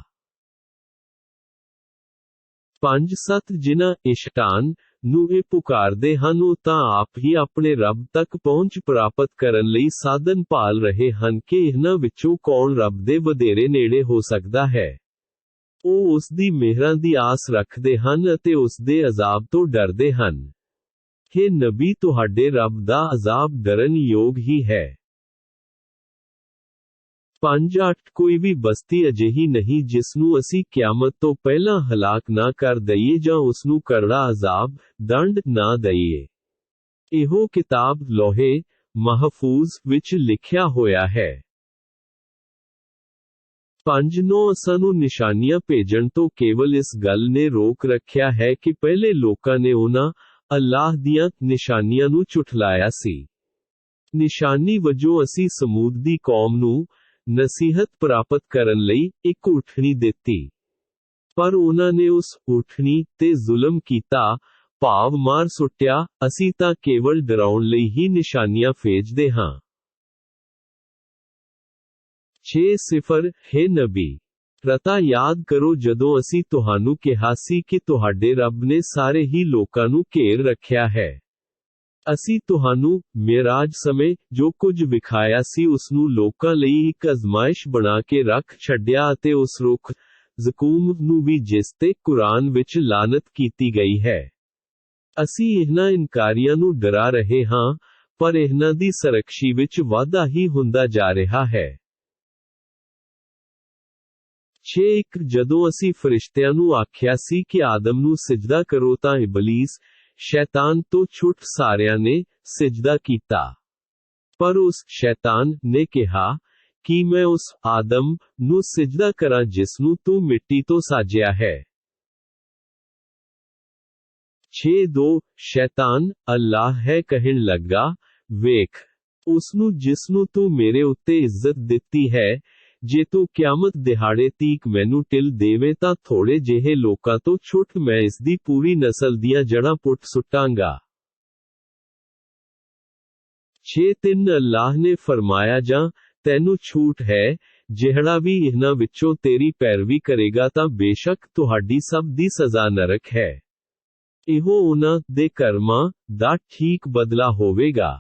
5 ਜਿਨ੍ਹਾਂ ਇਸ਼ਟਾਨ ਨੂੰ ਇਹ ਪੁਕਾਰਦੇ ਹਨ ਉਹ ਤਾਂ ਆਪ ਹੀ ਆਪਣੇ ਰੱਬ ਤੱਕ ਪਹੁੰਚ ਪ੍ਰਾਪਤ ਕਰਨ ਲਈ ਸਾਧਨ ਭਾਲ ਰਹੇ ਹਨ ਕਿ ਇਹਨਾਂ ਵਿੱਚੋਂ ਕੌਣ ਰੱਬ ਦੇ ਵਧੇਰੇ ਨੇੜੇ ਹੋ ਸਕਦਾ ਹੈ। ਉਹ ਉਸ ਦੀ ਮਿਹਰਾਂ ਦੀ ਆਸ ਰੱਖਦੇ ਹਨ ਅਤੇ ਉਸ ਦੇ ਅਜ਼ਾਬ ਤੋਂ ਡਰਦੇ ਹਨ। ਹੇ ਨਬੀ, ਤੁਹਾਡੇ ਰੱਬ ਦਾ ਅਜ਼ਾਬ ਡਰਨ ਯੋਗ ਹੀ ਹੈ। 5 ਕੋਈ ਵੀ ਬਸਤੀ ਅਜਿਹੀ ਨਹੀਂ ਜਿਸ ਨੂੰ ਅਸੀਂ ਕਿਆਮਤ ਤੋਂ ਪਹਿਲਾਂ ਹਲਾਕ ਨਾ ਕਰ ਦਈਏ ਜਾਂ ਉਸ ਨੂੰ ਕਰੜਾ ਅਜ਼ਾਬ, ਦੰਡ ਨਾ ਦਈਏ। ਇਹੋ ਕਿਤਾਬ ਲੋਹੇ ਮਹਫੂਜ਼ ਵਿੱਚ ਲਿਖਿਆ ਹੋਇਆ ਹੈ। 5 ਸਾਨੂੰ ਨਿਸ਼ਾਨੀਆਂ ਭੇਜਣ ਤੋਂ ਕੇਵਲ ਇਸ ਗੱਲ ਨੇ ਰੋਕ ਰੱਖਿਆ ਹੈ ਕਿ ਪਹਿਲੇ ਲੋਕਾਂ ਨੇ ਉਹਨਾਂ ਅੱਲਾਹ ਦੀਆਂ ਨਿਸ਼ਾਨੀਆਂ ਨੂੰ ਝੁਠਲਾਇਆ ਸੀ। ਨਿਸ਼ਾਨੀ ਵਜੋਂ ਅਸੀਂ ਸਮੂਦ ਦੀ ਕੌਮ ਨੂੰ ਨਸੀਹਤ ਪ੍ਰਾਪਤ ਕਰਨ ਲਈ ਇੱਕ ਉਠਣੀ ਦਿੱਤੀ, ਪਰ ਉਹਨਾਂ ਨੇ ਉਸ ਉਠਣੀ ਤੇ ਜ਼ੁਲਮ ਕੀਤਾ, ਭਾਵ ਮਾਰ ਸੁੱਟਿਆ। ਅਸੀਂ ਤਾਂ ਕੇਵਲ ਡਰਾਉਣ ਲਈ ਹੀ ਨਿਸ਼ਾਨੀਆਂ ਭੇਜਦੇ ਹਾਂ। 6 ਹੇ ਨਬੀ, ਰਤਾ ਯਾਦ ਕਰੋ ਜਦੋਂ ਅਸੀਂ ਤੁਹਾਨੂੰ ਕਿਹਾ ਸੀ ਕਿ ਤੁਹਾਡੇ ਰੱਬ ਨੇ ਸਾਰੇ ਹੀ ਲੋਕਾਂ ਨੂੰ ਘੇਰ ਰੱਖਿਆ ਹੈ। ਅਸੀਂ ਤੁਹਾਨੂੰ ਮਿਰਾਜ ਸਮੇਂ ਜੋ ਕੁਝ ਵਿਖਾਇਆ ਸੀ ਉਸ ਨੂੰ ਲੋਕਾਂ ਲਈ ਇੱਕ ਅਜ਼ਮਾਇਸ਼ ਬਣਾ ਕੇ ਰੱਖ ਛੱਡਿਆ ਅਤੇ ਉਸ ਰੁੱਖ ਜ਼ਕੂਮ ਨੂੰ ਵੀ ਜਿਸ ਤੇ ਕੁਰਾਨ ਵਿੱਚ ਲਾਨਤ ਕੀਤੀ ਗਈ ਹੈ। ਅਸੀਂ ਇਹਨਾਂ ਇਨਕਾਰੀਆਂ ਨੂੰ ਡਰਾ ਰਹੇ ਹਾਂ, ਪਰ ਇਹਨਾਂ ਦੀ ਸਰਕਸ਼ੀ ਵਿੱਚ ਵਾਧਾ ਹੀ ਹੁੰਦਾ ਜਾ ਰਿਹਾ ਹੈ। 6 ਜਦੋਂ ਅਸੀਂ ਫਰਿਸ਼ਤਿਆਂ ਨੂੰ ਆਖਿਆ ਸੀ ਕਿ ਆਦਮ ਨੂੰ ਸਿਜਦਾ ਕਰੋ ਤਾਂ ਇਬਲੀਸ, ਸ਼ੈਤਾਨ ਤੋਂ ਛੁੱਟ ਸਾਰਿਆਂ ਨੇ ਸਿਜਦਾ ਕੀਤਾ। ਪਰ ਉਸ ਸ਼ੈਤਾਨ ਨੇ ਕਿਹਾ ਕਿ ਮੈਂ ਉਸ ਆਦਮ ਨੂੰ ਸਿਜਦਾ ਕਰਾਂ ਜਿਸ ਨੂੰ ਤੂੰ ਮਿੱਟੀ ਤੋਂ ਸਾਜਿਆ ਹੈ। 6 ਸ਼ੈਤਾਨ ਅੱਲਾਹ ਹੈ ਕਹਿਣ ਲੱਗਾ, ਵੇਖ, ਉਸ ਨੂੰ ਜਿਸ ਨੂੰ ਤੂੰ ਮੇਰੇ ਉੱਤੇ ਇੱਜ਼ਤ ਦਿੱਤੀ ਹੈ, ਜੇ ਤੂੰ ਕਿਆਮਤ ਦਿਹਾੜੇ ਤੀਕ ਮੈਨੂੰ ਟਿਲ ਦੇਵੇਂ ਤਾਂ ਥੋੜੇ ਜਿਹੇ ਲੋਕਾਂ ਤੋਂ ਛੁੱਟ ਮੈਂ ਇਸ ਦੀ ਪੂਰੀ ਨਸਲ ਦੀਆਂ ਜੜ੍ਹਾਂ ਪੁੱਟ ਸੁੱਟਾਂਗਾ। 6 ਅੱਲਾਹ ਨੇ ਫਰਮਾਇਆ, ਜਾਂ ਤੈਨੂੰ ਛੂਟ ਹੈ, ਜਿਹੜਾ ਵੀ ਇਹਨਾਂ ਵਿੱਚੋਂ ਤੇਰੀ ਪੈਰਵੀ ਕਰੇਗਾ ਤਾਂ ਬੇਸ਼ੱਕ ਤੁਹਾਡੀ ਸਭ ਦੀ ਸਜ਼ਾ ਨਰਕ ਹੈ। ਇਹੋ ਉਹਨਾਂ ਦੇ ਕਰਮਾਂ ਦਾ ਠੀਕ ਬਦਲਾ ਹੋਵੇਗਾ।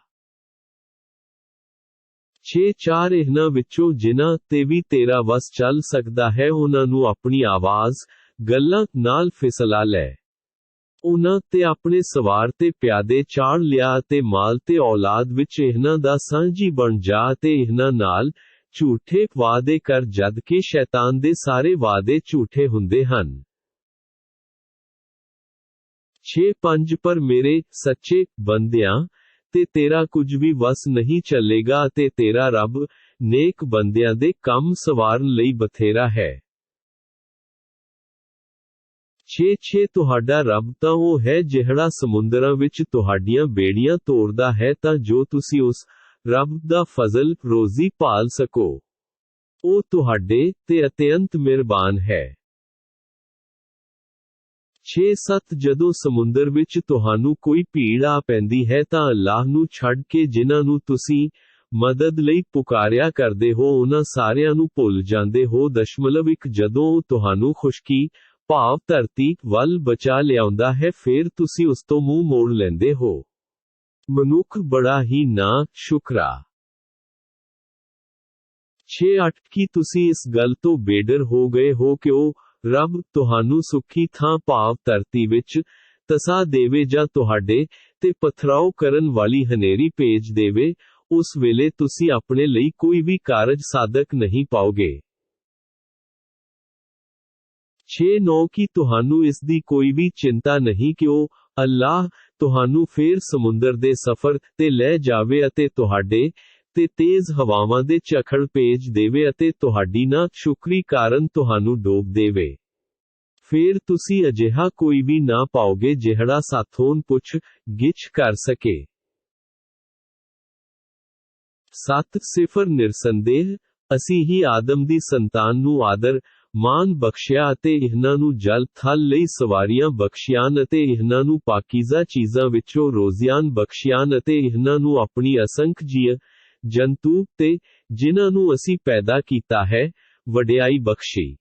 6 ਇਹਨਾਂ ਵਿੱਚੋਂ ਜਿਨ੍ਹਾਂ ਤੇ ਵੀ ਤੇਰਾ ਵਸ ਚੱਲ ਸਕਦਾ ਹੈ ਉਹਨਾਂ ਨੂੰ ਆਪਣੀ ਆਵਾਜ਼, ਗੱਲਾਂ ਨਾਲ ਫਿਸਲਾ ਲੈ। ਉਹਨਾਂ ਤੇ ਆਪਣੇ ਸਵਾਰ ਤੇ ਪਿਆਦੇ ਚਾੜ ਲਿਆ ਅਤੇ ਮਾਲ ਤੇ ਔਲਾਦ ਵਿੱਚ ਇਹਨਾਂ ਦਾ ਸਾਂਝੀ ਬਣ ਜਾ ਅਤੇ ਇਹਨਾਂ ਨਾਲ ਝੂਠੇ ਵਾਅਦੇ ਕਰ ਜਦ ਕਿ ਸ਼ੈਤਾਨ ਦੇ ਸਾਰੇ ਵਾਅਦੇ ਝੂਠੇ ਹੁੰਦੇ ਹਨ। 6:5 ਪਰ ਮੇਰੇ ਸੱਚੇ ਬੰਦਿਆਂ ਤੇ ਤੇਰਾ ਕੁਝ ਵੀ ਵਸ ਨਹੀਂ ਚੱਲੇਗਾ ਅਤੇ ਤੇਰਾ ਰੱਬ ਨੇਕ ਬੰਦਿਆਂ ਦੇ ਕੰਮ ਸਵਾਰਨ ਲਈ ਬਥੇਰਾ ਹੈ। 6 ਤੁਹਾਡਾ ਰੱਬ ਤਾਂ ਉਹ ਹੈ ਜਿਹੜਾ ਸਮੁੰਦਰਾਂ ਵਿੱਚ ਤੁਹਾਡੀਆਂ ਬੇੜੀਆਂ ਤੋੜਦਾ ਹੈ ਤਾਂ ਜੋ ਤੁਸੀਂ ਉਸ ਰੱਬ ਦਾ ਫਜ਼ਲ ਰੋਜ਼ੀ ਭਾਲ ਸਕੋ। ਉਹ ਤੁਹਾਡੇ ਤੇ ਅਤਿਅੰਤ ਮਿਹਰਬਾਨ ਹੈ। 6 ਜਦੋਂ ਸਮੁੰਦਰ ਵਿੱਚ ਤੁਹਾਨੂੰ ਕੋਈ ਭੀੜ ਆ ਪੈਂਦੀ ਹੈ ਤਾਂ ਅੱਲਾਹ ਨੂੰ ਛੱਡ ਕੇ ਜਿਨ੍ਹਾਂ ਨੂੰ ਤੁਸੀਂ ਮਦਦ ਲਈ ਪੁਕਾਰਿਆ ਕਰਦੇ ਹੋ ਉਹਨਾਂ ਸਾਰਿਆਂ ਨੂੰ ਭੁੱਲ ਜਾਂਦੇ ਹੋ। 1 ਜਦੋਂ ਉਹ ਤੁਹਾਨੂੰ ਖੁਸ਼ਕੀ ਭਾਵ ਧਰਤੀ ਵੱਲ ਬਚਾ ਲਿਆਉਂਦਾ ਹੈ ਫਿਰ ਤੁਸੀਂ ਉਸ ਤੋਂ ਮੂੰਹ ਮੋੜ ਲੈਂਦੇ ਹੋ। ਮਨੁੱਖ ਬੜਾ ਹੀ ਨਾ ਸ਼ੁਕਰਾ। 6 ਕੀ ਤੁਸੀਂ ਇਸ ਗੱਲ ਤੋਂ ਬੇਡਰ ਹੋ ਗਏ ਹੋ ਕਿ ਉਹ ਰੱਬ ਤੁਹਾਨੂੰ ਸੁੱਖੀ ਥਾਂ ਭਾਵ ਧਰਤੀ ਵਿੱਚ ਤਸਾ ਦੇਵੇ ਜਾਂ ਤੁਹਾਡੇ ਤੇ ਪਥਰਾਓ ਕਰਨ ਵਾਲੀ ਹਨੇਰੀ ਭੇਜ ਦੇਵੇ, ਉਸ ਵੇਲੇ ਤੁਸੀਂ ਆਪਣੇ ਲਈ ਕੋਈ ਵੀ ਕਾਰਜ ਸਾਧਕ ਨਹੀਂ ਪਾਓਗੇ। 6 ਕੀ ਤੁਹਾਨੂੰ ਇਸ ਦੀ ਕੋਈ ਵੀ ਚਿੰਤਾ ਨਹੀਂ ਕਿ ਉਹ ਅੱਲਾਹ ਤੁਹਾਨੂੰ ਫੇਰ ਸਮੁੰਦਰ ਦੇ ਸਫ਼ਰ ਤੇ ਲੈ ਜਾਵੇ ਅਤੇ ਤੁਹਾਡੇ ਤੇ ਤੇਜ਼ ਹਵਾਵਾਂ ਦੇ ਝੱਖੜ ਭੇਜ ਦੇਵੇ ਅਤੇ ਤੁਹਾਡੀ ਨਾ ਸ਼ੁਕਰੀ ਕਾਰਨ ਤੁਹਾਨੂੰ ਡੋਬ ਦੇਵੇ। ਫੇਰ ਤੁਸੀਂ ਅਜਿਹਾ ਕੋਈ ਵੀ ਨਾ ਪਾਓਗੇ ਜਿਹੜਾ ਸਾਥੋਂ ਪੁੱਛ ਗਿੱਛ ਕਰ ਸਕੇ। 7 ਨਿਰਸੰਦੇਹ ਅਸੀਂ ਹੀ ਆਦਮ ਦੀ ਸੰਤਾਨ ਨੂੰ ਆਦਰ ਮਾਨ ਬਖਸ਼ਿਆ ਅਤੇ ਇਹਨਾਂ ਨੂੰ ਜਲ ਥਲ ਲਈ ਸਵਾਰੀਆਂ ਬਖਸ਼ੀਆਂ ਅਤੇ ਇਹਨਾਂ ਨੂੰ ਪਾਕੀਜ਼ਾ ਚੀਜ਼ਾਂ ਵਿੱਚੋਂ ਰੋਜ਼ੀਆਂ ਬਖਸ਼ੀਆਂ ਅਤੇ ਇਹਨਾਂ ਨੂੰ ਆਪਣੀ ਅਸੰਖ ਜੀਵ ਜੰਤੂ ਤੇ ਜਿਨ੍ਹਾਂ ਨੂੰ ਅਸੀਂ ਪੈਦਾ ਕੀਤਾ ਹੈ ਵਡਿਆਈ ਬਖਸ਼ੀ।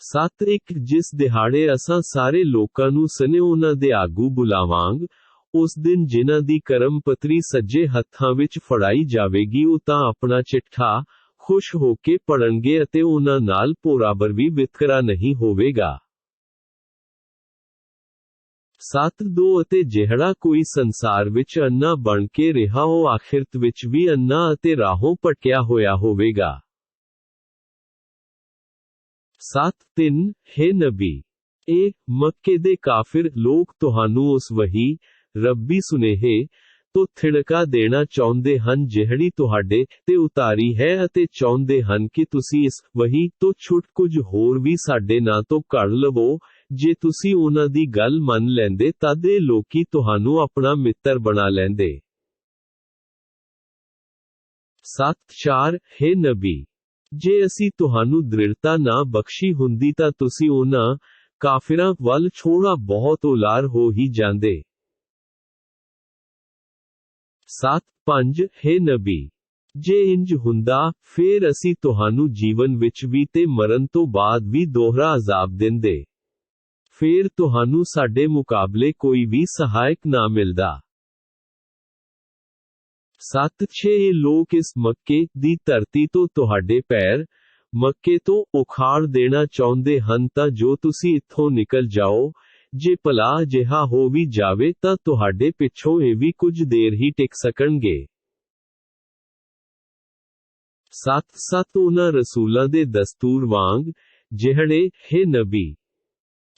7 ਜਿਸ ਦਿਹਾੜੇ ਅਸਾਂ ਸਾਰੇ ਲੋਕਾਂ ਨੂੰ ਸਨੇ ਉਹਨਾਂ ਦੇ ਆਗੂ ਬੁਲਾਵਾਂਗ ਉਸ ਦਿਨ ਜਿਨ੍ਹਾਂ ਦੀ ਕਰਮ ਪੱਤਰੀ ਸੱਜੇ ਹੱਥਾਂ ਵਿੱਚ ਫੜਾਈ ਜਾਵੇਗੀ ਉਹ ਤਾਂ ਆਪਣਾ ਚਿੱਠਾ ਖੁਸ਼ ਹੋ ਕੇ ਪੜਨਗੇ ਅਤੇ ਉਹਨਾਂ ਨਾਲ ਬਰਾਬਰ ਵੀ ਵਿਤਕਰਾ ਨਹੀਂ ਹੋਵੇਗਾ। 7 ਅਤੇ ਜਿਹੜਾ ਕੋਈ ਸੰਸਾਰ ਵਿੱਚ ਅੰਨਾ ਬਣ ਕੇ ਰਿਹਾ ਉਹ ਆਖਿਰਤ ਵਿੱਚ ਵੀ ਅੰਨਾ ਅਤੇ ਰਾਹੋਂ ਭਟਕਿਆ ਹੋਇਆ ਹੋਵੇਗਾ। 7 ਹੈ ਨਬੀ ਇਹ ਮੱਕੇ ਦੇ ਕਾਫਿਰ ਲੋਕ ਤੁਹਾਨੂੰ ਉਸ ਵਹੀ ਰੱਬੀ ਸੁਨੇਹੇ ਤੋਂ ਥਿੜਕਾ ਦੇਣਾ ਚਾਹੁੰਦੇ ਹਨ ਜਿਹੜੀ ਤੁਹਾਡੇ ਤੇ ਉਤਾਰੀ ਹੈ ਅਤੇ ਚਾਹੁੰਦੇ ਹਨ ਕਿ ਤੁਸੀਂ ਇਸ ਵਹੀ ਤੋਂ ਛੁੱਟ ਕੁਝ ਹੋਰ ਵੀ ਸਾਡੇ ਨਾਂ ਤੋਂ ਕੱਢ ਲਵੋ। ਜੇ ਤੁਸੀਂ ਉਹਨਾਂ ਦੀ ਗੱਲ ਮੰਨ ਲੈਂਦੇ ਤਦ ਇਹ ਲੋਕੀ ਤੁਹਾਨੂੰ ਆਪਣਾ ਮਿੱਤਰ ਬਣਾ ਲੈਂਦੇ। 7 ਹੈ ਨਬੀ ਜੇ ਅਸੀਂ ਤੁਹਾਨੂੰ ਦ੍ਰਿੜਤਾ ਨਾ ਬਖਸ਼ੀ ਹੁੰਦੀ ਤਾਂ ਤੁਸੀਂ ਉਹਨਾਂ ਕਾਫਿਰਾਂ ਵੱਲ ਥੋੜਾ ਬਹੁਤ ਉਲਾਰ ਹੋ ਹੀ ਜਾਂਦੇ। 7 ਹੈ ਨਬੀ ਜੇ ਇੰਜ ਹੁੰਦਾ ਫੇਰ ਅਸੀਂ ਤੁਹਾਨੂੰ ਜੀਵਨ ਵਿੱਚ ਵੀ ਤੇ ਮਰਨ ਤੋਂ ਬਾਅਦ ਵੀ ਦੋਹਰਾ ਅਜ਼ਾਬ ਦਿੰਦੇ। ਫੇਰ ਤੁਹਾਨੂੰ ਸਾਡੇ ਮੁਕਾਬਲੇ ਕੋਈ ਵੀ ਸਹਾਇਕ ਨਾ ਮਿਲਦਾ। 7 ਇਹ ਲੋਕ ਇਸ ਮੱਕੇ ਦੀ ਧਰਤੀ ਤੋਂ ਤੁਹਾਡੇ ਪੈਰ ਮੱਕੇ ਤੋਂ ਉਖਾੜ ਦੇਣਾ ਚਾਹੁੰਦੇ ਹਨ ਤਾਂ ਜੋ ਤੁਸੀਂ ਇੱਥੋਂ ਨਿਕਲ ਜਾਓ। ਜੇ ਭਲਾ ਅਜਿਹਾ ਹੋ ਵੀ ਜਾਵੇ ਤਾਂ ਤੁਹਾਡੇ ਪਿੱਛੋਂ ਇਹ ਵੀ ਕੁਝ ਦੇਰ ਹੀ ਟਿਕ ਸਕਣਗੇ। 7 ਉਹਨਾਂ ਰਸੂਲਾਂ ਦੇ ਦਸਤੂਰ ਵਾਂਗ ਜਿਹੜੇ ਹੈ ਨਬੀ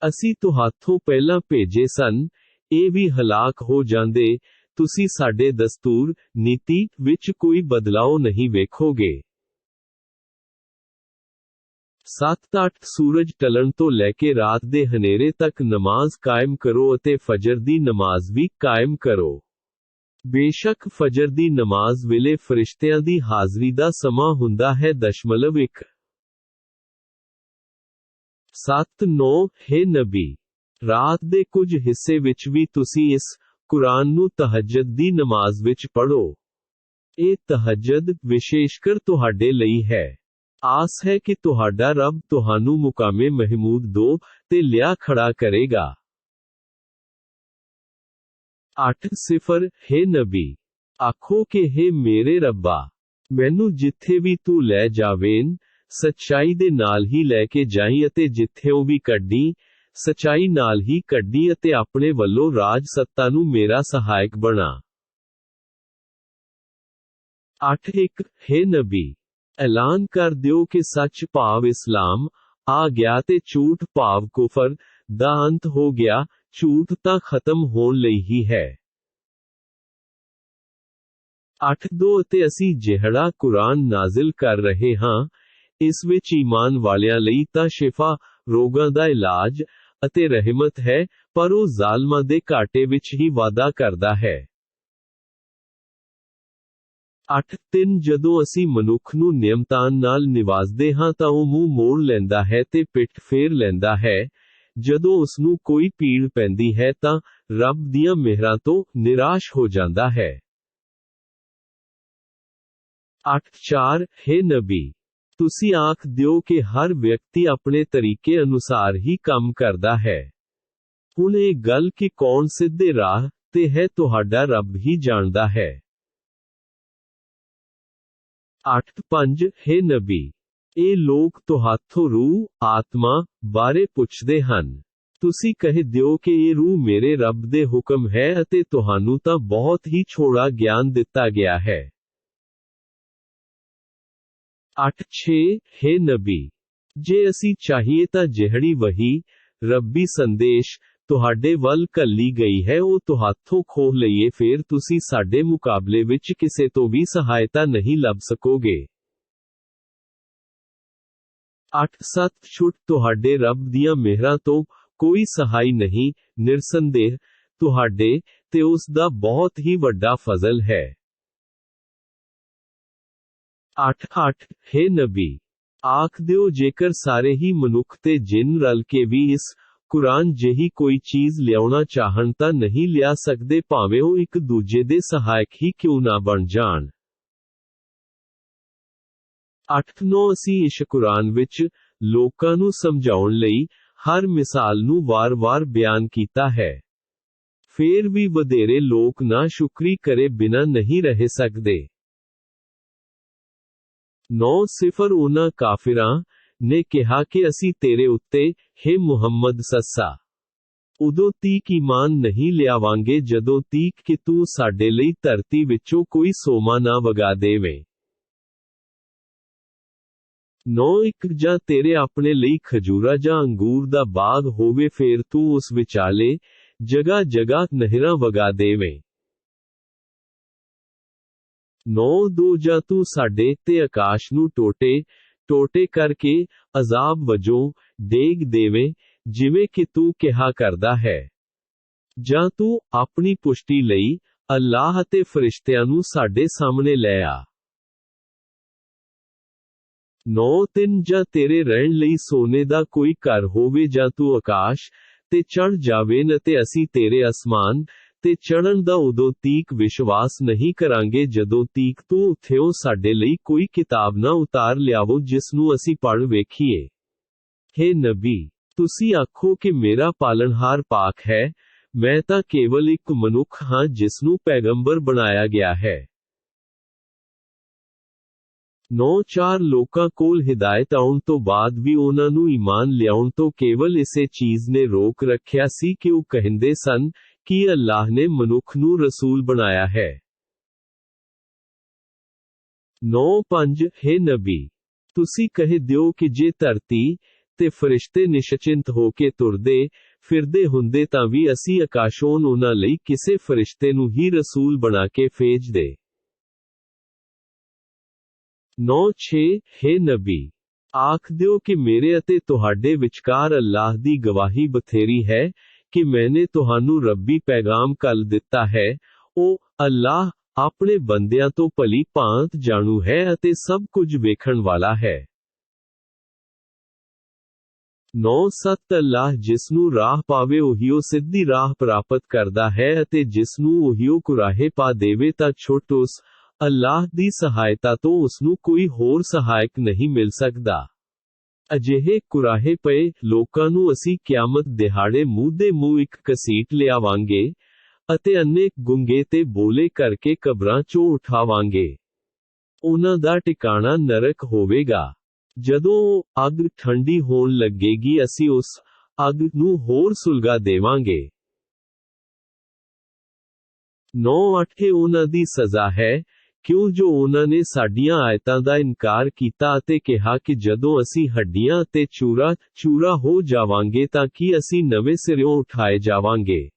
ਅਸੀਂ ਤੁਹਾਥੋਂ ਪਹਿਲਾਂ ਭੇਜੇ ਸਨ ਇਹ ਵੀ ਹਲਾਕ ਹੋ ਜਾਂਦੇ ਤੁਸੀਂ ਸਾਡੇ ਦਸਤੂਰ ਨੀਤੀ ਵਿੱਚ ਕੋਈ ਬਦਲਾਅ ਨਹੀਂ ਵੇਖੋਗੇ। 7 ਸੂਰਜ ਢਲਣ ਤੋਂ ਲੈ ਕੇ ਰਾਤ ਦੇ ਹਨੇਰੇ ਤੱਕ ਨਮਾਜ਼ ਕਾਇਮ ਕਰੋ ਅਤੇ ਫਜਰ ਦੀ ਨਮਾਜ਼ ਵੀ ਕਾਇਮ ਕਰੋ। ਬੇਸ਼ੱਕ ਫਜਰ ਦੀ ਨਮਾਜ਼ ਵੇਲੇ ਫਰਿਸ਼ਤਿਆਂ ਦੀ ਹਾਜ਼ਰੀ ਦਾ ਸਮਾਂ ਹੁੰਦਾ ਹੈ। 1 7 ਹੈ ਨਬੀ ਰਾਤ ਦੇ ਕੁਝ ਹਿੱਸੇ ਵਿੱਚ ਵੀ ਤੁਸੀਂ ਇਸ ਕੁਰਾਨ ਨੂੰ ਤਹੱਜਦ ਦੀ ਨਮਾਜ਼ ਵਿੱਚ ਪੜ੍ਹੋ। ਇਹ ਤਹੱਜਦ ਵਿਸ਼ੇਸ਼ਕਰ ਤੁਹਾਡੇ ਲਈ ਹੈ। ਆਸ ਹੈ ਕਿ ਤੁਹਾਡਾ ਰੱਬ ਤੁਹਾਨੂੰ ਮੁਕਾਮੇ ਮਹਿਮੂਦ ਦੋ ਤੇ ਲਿਆ ਖੜਾ ਕਰੇਗਾ। 8 ਹੈ ਨਬੀ ਆਖੋ ਕਿ ਹੈ ਮੇਰੇ ਰੱਬਾ ਮੈਨੂੰ ਜਿੱਥੇ ਵੀ ਤੂੰ ਲੈ ਜਾਵੇਂ ਸੱਚਾਈ ਦੇ ਨਾਲ ਹੀ ਲੈ ਕੇ ਜਾਈਂ ਅਤੇ ਜਿੱਥੋਂ ਵੀ ਕੱਢੀਂ ਸਚਾਈ ਨਾਲ ਹੀ ਕੱਢੀ ਅਤੇ ਆਪਣੇ ਵੱਲੋਂ ਰਾਜ ਸੱਤਾ ਨੂੰ ਮੇਰਾ ਸਹਾਇਕ ਬਣਾ। 8:1 ਹੇ ਨਬੀ, ਐਲਾਨ ਕਰ ਦਿਓ ਕਿ ਸੱਚ ਭਾਵ ਇਸਲਾਮ ਆ ਗਿਆ ਤੇ ਝੂਠ ਭਾਵ ਕੁਫਰ ਦਾ ਅੰਤ ਹੋ ਗਿਆ। ਝੂਠ ਤਾਂ ਖਤਮ ਹੋਣ ਲਈ ਹੀ ਹੈ। 8:2 ਅਤੇ ਅਸੀਂ ਜਿਹੜਾ ਕੁਰਾਨ ਨਾਜ਼ਿਲ ਕਰ ਰਹੇ ਹਾਂ, ਇਸ ਵਿੱਚ ਈਮਾਨ ਵਾਲਿਆਂ ਲਈ ਤਾਂ ਸ਼ਿਫਾ, ਰੋਗਾਂ ਦਾ ਇਲਾਜ ਅਤੇ ਰਹਿਮਤ ਹੈ, ਪਰ ਉਹ ਜ਼ਾਲਮਾਂ ਦੇ ਘਾਟੇ ਵਿੱਚ ਹੀ ਵਾਧਾ ਕਰਦਾ ਹੈ। 8:3 ਜਦੋਂ ਅਸੀਂ ਮਨੁੱਖ ਨੂੰ ਨਿਯਮਤਾਂ ਨਾਲ ਨਿਵਾਜ਼ਦੇ ਹਾਂ ਤਾਂ ਉਹ ਮੂੰਹ ਮੋੜ ਲੈਂਦਾ ਹੈ ਤੇ ਪਿੱਠ ਫੇਰ ਲੈਂਦਾ ਹੈ। ਜਦੋਂ ਉਸ ਨੂੰ ਕੋਈ ਪੀੜ ਪੈਂਦੀ ਹੈ ਤਾਂ ਰੱਬ ਦੀਆਂ ਮਿਹਰਾਂ ਤੋਂ ਨਿਰਾਸ਼ ਹੋ ਜਾਂਦਾ ਹੈ। 8:4 ਹੇ ਨਬੀ, ਤੁਸੀਂ ਆਖ ਦਿਓ ਕਿ ਹਰ ਵਿਅਕਤੀ ਆਪਣੇ ਤਰੀਕੇ ਅਨੁਸਾਰ ਹੀ ਕੰਮ ਕਰਦਾ ਹੈ। ਹੁਣ ਇਹ ਗੱਲ ਕਿ ਕੌਣ ਸਿੱਧੇ ਰਾਹ ਤੇ ਹੈ ਤੁਹਾਡਾ ਰੱਬ ਹੀ ਜਾਣਦਾ ਹੈ। 8:5 ਹੇ ਨਬੀ, ਇਹ ਲੋਕ ਤੁਹਾਥੋਂ ਰੂਹ, ਆਤਮਾ ਬਾਰੇ ਪੁੱਛਦੇ ਹਨ। ਤੁਸੀਂ ਕਹਿ ਦਿਓ ਕਿ ਇਹ ਰੂਹ ਮੇਰੇ ਰੱਬ ਦੇ ਹੁਕਮ ਹੈ ਅਤੇ ਤੁਹਾਨੂੰ ਤਾਂ ਬਹੁਤ ਹੀ ਛੋਟਾ ਗਿਆਨ ਦਿੱਤਾ ਗਿਆ ਹੈ। 8:6 ਹੇ ਨਬੀ, ਜੇ ਅਸੀਂ ਚਾਹੀਏ ਤਾਂ ਜਿਹੜੀ ਵਹੀ, ਰੱਬੀ ਸੰਦੇਸ਼, ਤੁਹਾਡੇ ਵੱਲ ਘੱਲੀ ਗਈ ਹੈ ਉਹ ਤੁਹਾਥੋਂ ਖੋਹ ਲਈਏ, ਫਿਰ ਤੁਸੀਂ ਸਾਡੇ ਮੁਕਾਬਲੇ ਵਿੱਚ ਕਿਸੇ ਤੋਂ ਵੀ ਸਹਾਇਤਾ ਨਹੀਂ ਲੱਭ ਸਕੋਗੇ। 8:7 ਛੁੱਟ ਤੁਹਾਡੇ ਰੱਬ ਦੀਆਂ ਮਿਹਰਾਂ ਤੋਂ ਕੋਈ ਸਹਾਈ ਨਹੀਂ, ਨਿਰਸੰਦੇਹ ਤੁਹਾਡੇ ਤੇ ਉਸ ਦਾ ਬਹੁਤ ਹੀ ਵੱਡਾ ਫਜ਼ਲ ਹੈ। 8:8 ਹੇ ਨਬੀ, ਆਖ ਦਿਓ ਜੇਕਰ ਸਾਰੇ ਹੀ ਮਨੁੱਖ ਤੇ ਜਿੰਨ ਰਲ ਕੇ ਵੀ ਇਸ ਕੁਰਾਨ ਜਿਹੀ ਕੋਈ ਚੀਜ਼ ਲਿਆਉਣਾ ਚਾਹਣ ਤਾਂ ਨਹੀਂ ਲਿਆ ਸਕਦੇ, ਭਾਵੇਂ ਉਹ ਇੱਕ ਦੂਜੇ ਦੇ ਸਹਾਇਕ ਹੀ ਕਿਉਂ ਨਾ ਬਣ ਜਾਣ। 8:9 ਅਸੀਂ ਇਸ ਕੁਰਾਨ ਵਿੱਚ ਲੋਕਾਂ ਨੂੰ ਸਮਝਾਉਣ ਲਈ ਹਰ ਮਿਸਾਲ ਨੂੰ ਵਾਰ-ਵਾਰ ਬਿਆਨ ਕੀਤਾ ਹੈ। ਫੇਰ ਵੀ ਵਧੇਰੇ ਲੋਕ ਨਾ ਸ਼ੁਕਰੀ ਕਰੇ ਬਿਨਾਂ ਨਹੀਂ ਰਹਿ ਸਕਦੇ। 9:0 ਉਹਨਾਂ ਕਾਫਿਰਾਂ ਨੇ ਕਿਹਾ ਕਿ ਅਸੀਂ ਤੇਰੇ ਉੱਤੇ, ਹੇ ਮੁਹੰਮਦ ਸੱਸਾ, ਉਦੋਂ ਤੀਕ ਈਮਾਨ ਨਹੀਂ ਲਿਆਵਾਂਗੇ ਜਦੋਂ ਤੀਕ ਕਿ ਤੂੰ ਸਾਡੇ ਲਈ ਧਰਤੀ ਵਿੱਚੋਂ ਕੋਈ ਸੋਮਾ ਨਾ ਵਗਾ ਦੇਵੇਂ। 9:1 ਜਾਂ ਤੇਰੇ ਆਪਣੇ ਲਈ ਖਜੂਰਾ ਜਾਂ ਅੰਗੂਰ ਦਾ ਬਾਗ ਹੋਵੇ ਫੇਰ ਤੂੰ ਉਸ ਵਿਚਾਲੇ ਜਗ੍ਹਾ-ਜਗ੍ਹਾ ਨਹਿਰਾਂ ਵਗਾ ਦੇਵੇਂ। 9:2 ਜਾਂ ਤੂੰ ਸਾਡੇ ਤੇ ਆਕਾਸ਼ ਨੂੰ ਟੋਟੇ ਕਰਕੇ ਅਜ਼ਾਬ ਵਜੋਂ ਡੇਗ ਦੇਵੇਂ, ਜਿਵੇਂ ਕਿ ਤੂੰ ਕਿਹਾ ਕਰਦਾ ਹੈ। ਜਾਂ ਤੂੰ ਆਪਣੀ ਪੁਸ਼ਟੀ ਲਈ ਅੱਲਾਹ ਅਤੇ ਫਰਿਸ਼ਤਿਆਂ ਨੂੰ ਸਾਡੇ ਸਾਹਮਣੇ ਲੈ ਆ। 9:3 ਜਾਂ ਤੇਰੇ ਰਹਿਣ ਲਈ ਸੋਨੇ ਦਾ ਕੋਈ ਘਰ ਹੋਵੇ ਜਾਂ ਤੂੰ ਆਕਾਸ਼ ਤੇ ਚੜ੍ਹ ਜਾਵੇਨ ਅਤੇ ਅਸੀਂ ਤੇਰੇ ਅਸਮਾਨ ਤੇ ਚੜ੍ਹਨ ਦਾ ਉਦੋਂ ਤੀਕ ਵਿਸ਼ਵਾਸ ਨਹੀਂ ਕਰਾਂਗੇ ਜਦੋਂ ਤੀਕ ਤੂੰ ਉੱਥੋਂ ਸਾਡੇ ਲਈ ਕੋਈ ਕਿਤਾਬ ਨਾ ਉਤਾਰ ਲਿਆਵੋ ਜਿਸ ਨੂੰ ਅਸੀਂ ਪੜ੍ਹ ਵੇਖੀਏ। ਹੇ ਨਬੀ, ਤੁਸੀਂ ਆਖੋ ਕਿ ਮੇਰਾ ਪਾਲਣਹਾਰ ਪਾਕ ਹੈ, ਮੈਂ ਤਾਂ ਕੇਵਲ ਇੱਕ ਮਨੁੱਖ ਹਾਂ ਜਿਸ ਨੂੰ ਪੈਗੰਬਰ ਬਣਾਇਆ ਗਿਆ ਹੈ। 9:4 ਲੋਕਾਂ ਕੋਲ ਹਿਦਾਇਤ ਆਉਣ ਤੋਂ ਬਾਅਦ ਵੀ ਉਹਨਾਂ ਨੂੰ ਈਮਾਨ ਲਿਆਉਣ ਤੋਂ ਕੇਵਲ ਇਸੇ ਚੀਜ਼ ਨੇ ਰੋਕ ਰੱਖਿਆ ਸੀ ਕਿ ਉਹ ਕਹਿੰਦੇ ਸਨ ਕਿ ਅੱਲਾਹ ਨੇ ਮਨੁੱਖ ਨੂੰ ਰਸੂਲ ਬਣਾਇਆ ਹੈ। 9:5 ਹੇ ਨਬੀ, ਤੁਸੀਂ ਕਹਿ ਦਿਓ ਕਿ ਜੇ ਧਰਤੀ ਤੇ ਫਰਿਸ਼ਤੇ ਨਿਸ਼ਚਿੰਤ ਹੋ ਕੇ ਤੁਰਦੇ ਫਿਰਦੇ ਹੁੰਦੇ ਤਾਂ ਵੀ ਅਸੀਂ ਆਕਾਸ਼ੋਂ ਉਹਨਾਂ ਲਈ ਕਿਸੇ ਫਰਿਸ਼ਤੇ ਨੂੰ ਹੀ ਰਸੂਲ ਬਣਾ ਕੇ ਭੇਜਦੇ। 9:6 ਹੇ ਨਬੀ, ਆਖ ਦਿਓ ਕਿ ਮੇਰੇ ਅਤੇ ਤੁਹਾਡੇ ਵਿਚਕਾਰ ਅੱਲਾਹ ਦੀ ਗਵਾਹੀ ਬਥੇਰੀ ਹੈ ਕਿ ਮੈਨੇ ਤੁਹਾਨੂੰ ਰੱਬੀ ਪੈਗਾਮ ਕੱਲ ਦਿੱਤਾ ਹੈ। ਉਹ ਅੱਲਾਹ ਆਪਣੇ ਬੰਦਿਆਂ ਤੋਂ ਭਲੀ ਭਾਂਤ ਜਾਣੂ ਹੈ ਅਤੇ ਸਭ ਕੁਝ ਵੇਖਣ ਵਾਲਾ ਹੈ। 9:7 ਅੱਲਾਹ ਜਿਸ ਨੂੰ ਰਾਹ ਪਾਵੇ ਉਹੀਓ ਸਿੱਧੀ ਰਾਹ ਪ੍ਰਾਪਤ ਕਰਦਾ ਹੈ ਅਤੇ ਜਿਸ ਨੂੰ ਉਹੀਓ ਕੁਰਾਹੇ ਪਾ ਦੇਵੇ ਤਾਂ ਛੁੱਟ ਉਸ ਅੱਲਾਹ ਦੀ ਸਹਾਇਤਾ ਤੋਂ ਉਸ ਨੂੰ ਕੋਈ ਹੋਰ ਸਹਾਇਕ ਨਹੀਂ ਮਿਲ ਸਕਦਾ। ਅਜਿਹੇ ਕੁਰਾਹੇ ਪਏ ਲੋਕਾਂ ਨੂੰ ਅਸੀਂ ਕਿਆਮਤ ਦਿਹਾੜੇ ਮੂੰਹ ਦੇ ਮੂੰਹ ਇੱਕ ਘਸੀਟ ਲਿਆਵਾਂਗੇ ਅਤੇ ਅਨੇਕ ਗੁੰਗੇ ਤੇ ਬੋਲੇ ਕਰਕੇ ਕਬਰਾਂ ਚੋਂ ਉਠਾਵਾਂਗੇ। ਉਹਨਾਂ ਦਾ ਟਿਕਾਣਾ ਨਰਕ ਹੋਵੇਗਾ। ਜਦੋਂ ਅੱਗ ਠੰਡੀ ਹੋਣ ਲੱਗੇਗੀ ਅਸੀਂ ਉਸ ਅੱਗ ਨੂੰ ਹੋਰ ਸੁਲਗਾ ਦੇਵਾਂਗੇ। 9-8 ਇਹ ਉਹਨਾਂ ਦੀ ਸਜ਼ਾ ਹੈ, ਕਿਉਂ ਜੋ ਉਹਨਾਂ ਨੇ ਸਾਡੀਆਂ ਆਇਤਾਂ ਦਾ ਇਨਕਾਰ ਕੀਤਾ ਅਤੇ ਕਿਹਾ ਕਿ ਜਦੋਂ ਅਸੀਂ ਹੱਡੀਆਂ ਅਤੇ ਚੂਰਾ ਹੋ ਜਾਵਾਂਗੇ ਤਾਂ ਕੀ ਅਸੀਂ ਨਵੇਂ ਸਿਰਿਓਂ ਉਠਾਏ ਜਾਵਾਂਗੇ।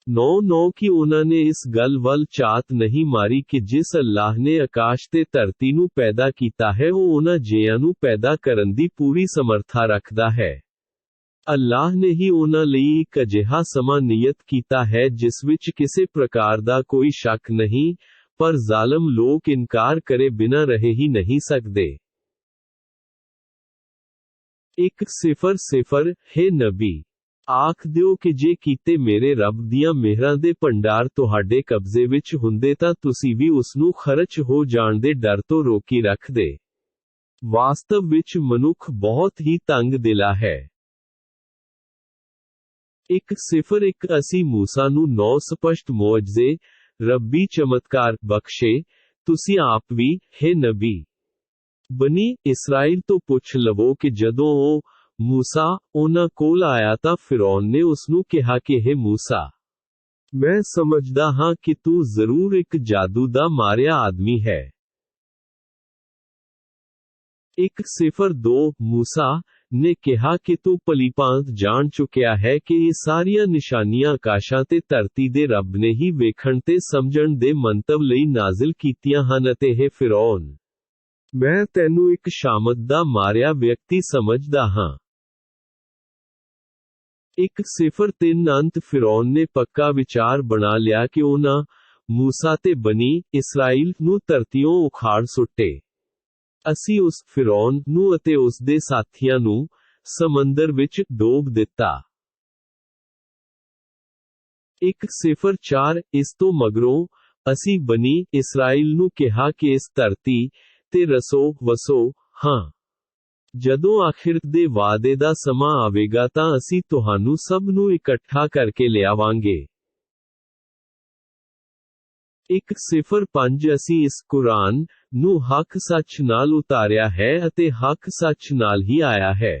9-9 ਕਿ ਉਹਨਾਂ ਨੇ ਇਸ ਗੱਲ ਵੱਲ ਝਾਤ ਨਹੀਂ ਮਾਰੀ ਕਿ ਜਿਸ ਅੱਲਾਹ ਨੇ ਆਕਾਸ਼ ਤੇ ਧਰਤੀ ਨੂੰ ਪੈਦਾ ਕੀਤਾ ਹੈ ਉਹ ਉਹਨਾਂ ਜਿਹੀਆਂ ਨੂੰ ਪੈਦਾ ਕਰਨ ਦੀ ਪੂਰੀ ਸਮਰੱਥਾ ਰੱਖਦਾ ਹੈ। ਅੱਲਾਹ ਨੇ ਹੀ ਉਹਨਾਂ ਲਈ ਇੱਕ ਅਜਿਹਾ ਸਮਾਂ ਨਿਯਤ ਕੀਤਾ ਹੈ ਜਿਸ ਵਿੱਚ ਕਿਸੇ ਪ੍ਰਕਾਰ ਦਾ ਕੋਈ ਸ਼ੱਕ ਨਹੀਂ, ਪਰ ਜ਼ਾਲਮ ਲੋਕ ਇਨਕਾਰ ਕਰੇ ਬਿਨਾਂ ਰਹੇ ਹੀ ਨਹੀਂ ਸਕਦੇ। 1:0 ਹੇ ਨਬੀ, ਆਖ ਦਿਓ ਕਿ ਜੇ ਕੀਤੇ ਮੇਰੇ ਰੱਬ ਦੀਆਂ ਮਿਹਰਾਂ ਦੇ ਭੰਡਾਰ ਤੁਹਾਡੇ ਕਬਜ਼ੇ ਵਿੱਚ ਹੁੰਦੇ ਤਾਂ ਤੁਸੀਂ ਵੀ ਉਸ ਨੂੰ ਖਰਚ ਹੋ ਜਾਣ ਦੇ ਡਰ ਤੋਂ ਰੋਕੀ ਰੱਖਦੇ। ਵਾਸਤਵ ਵਿੱਚ ਮਨੁੱਖ ਬਹੁਤ ਹੀ ਤੰਗ ਦਿਲਾ ਹੈ। 1:1 ਅਸੀਂ ਮੂਸਾ ਨੂੰ 9 ਸਪਸ਼ਟ ਮੁਅਜਜ਼ੇ, ਰੱਬੀ ਚਮਤਕਾਰ ਬਖਸ਼ੇ। ਤੁਸੀਂ ਆਪ ਵੀ, ਹੇ ਨਬੀ, ਬਨੀ ਇਸਰਾਈਲ ਤੋਂ ਪੁੱਛ ਲਵੋ ਕਿ ਜਦੋਂ ਉਹ ਮੂਸਾ ਉਹਨਾਂ ਕੋਲ ਆਇਆ ਤਾਂ ਫਿਰੌਨ ਨੇ ਉਸ ਨੂੰ ਕਿਹਾ ਕਿ ਹੇ ਮੂਸਾ, ਮੈਂ ਸਮਝਦਾ ਹਾਂ ਕਿ ਤੂੰ ਜ਼ਰੂਰ ਇੱਕ ਜਾਦੂ ਦਾ ਮਾਰਿਆ ਆਦਮੀ ਹੈ। 1:2 ਮੂਸਾ ਨੇ ਕਿਹਾ ਕਿ ਤੂੰ ਭਲੀਭਾਂਤ ਜਾਣ ਚੁੱਕਿਆ ਹੈ ਕਿ ਇਹ ਸਾਰੀਆਂ ਨਿਸ਼ਾਨੀਆਂ ਆਕਾਸ਼ਾਂ ਤੇ ਧਰਤੀ ਦੇ ਰੱਬ ਨੇ ਹੀ ਵੇਖਣ ਤੇ ਸਮਝਣ ਦੇ ਮੰਤਵ ਲਈ ਨਾਜ਼ਿਲ ਕੀਤੀਆਂ ਹਨ ਅਤੇ ਇਹ ਫਿਰੌਨ, ਮੈਂ ਤੈਨੂੰ ਇੱਕ ਸ਼ਾਮਤ ਦਾ ਮਾਰਿਆ ਵਿਅਕਤੀ ਸਮਝਦਾ ਹਾਂ। 1:3 ਅੰਤ ਫਿਰੌਨ ਨੇ ਪੱਕਾ ਵਿਚਾਰ ਬਣਾ ਲਿਆ ਕਿ ਉਹਨਾਂ ਮੂਸਾ ਤੇ ਬਨੀ ਇਸਰਾਈਲ ਨੂੰ ਧਰਤੀਓਂ ਉਖਾੜ ਸੁੱਟੇ। ਅਸੀਂ ਉਸ ਫਿਰੌਨ ਨੂੰ ਅਤੇ ਉਸ ਦੇ ਸਾਥੀਆਂ ਨੂੰ ਸਮੁੰਦਰ ਵਿੱਚ ਡੋਬ ਦਿੱਤਾ। 1:4 ਇਸ ਤੋਂ ਮਗਰੋਂ ਅਸੀਂ ਬਨੀ ਇਸਰਾਈਲ ਨੂੰ ਕਿਹਾ ਕਿ ਇਸ ਧਰਤੀ ਤੇ ਵਸੋ ਹਾਂ। ਜਦੋਂ ਆਖਿਰਤ ਦੇ ਵਾਅਦੇ ਦਾ ਸਮਾਂ ਆਵੇਗਾ ਤਾਂ ਅਸੀਂ ਤੁਹਾਨੂੰ ਸਭ ਨੂੰ ਇਕੱਠਾ ਕਰਕੇ ਲਿਆਵਾਂਗੇ। 1:5 ਅਸੀਂ ਇਸ ਕੁਰਾਨ ਨੂੰ ਹੱਕ ਸੱਚ ਨਾਲ ਉਤਾਰਿਆ ਹੈ ਅਤੇ ਹੱਕ ਸੱਚ ਨਾਲ ਹੀ ਆਇਆ ਹੈ।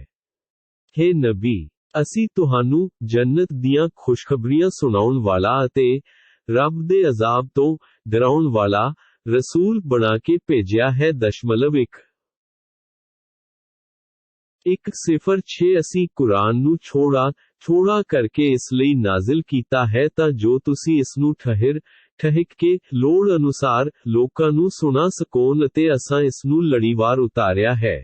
ਹੇ ਨਬੀ, ਅਸੀਂ ਤੁਹਾਨੂੰ ਜੰਨਤ ਦੀਆਂ ਖੁਸ਼ਖਬਰੀਆਂ ਸੁਣਾਉਣ ਵਾਲਾ ਅਤੇ ਰੱਬ ਦੇ ਅਜ਼ਾਬ ਤੋਂ ਡਰਾਉਣ ਵਾਲਾ ਰਸੂਲ ਬਣਾ ਕੇ ਭੇਜਿਆ ਹੈ। 1:6 ਅਸੀਂ ਕੁਰਾਨ ਨੂੰ ਛੋੜਾ ਕਰਕੇ ਇਸ ਲਈ ਨਾਜ਼ਿਲ ਕੀਤਾ ਹੈ ਤਾਂ ਜੋ ਤੁਸੀਂ ਇਸ ਨੂੰ ਠਹਿਕ ਕੇ ਲੋੜ ਅਨੁਸਾਰ ਲੋਕਾਂ ਨੂੰ ਸੁਣਾ ਸਕੋਨ ਅਤੇ ਅਸਾਂ ਇਸ ਨੂੰ ਲੜੀਵਾਰ ਉਤਾਰਿਆ ਹੈ।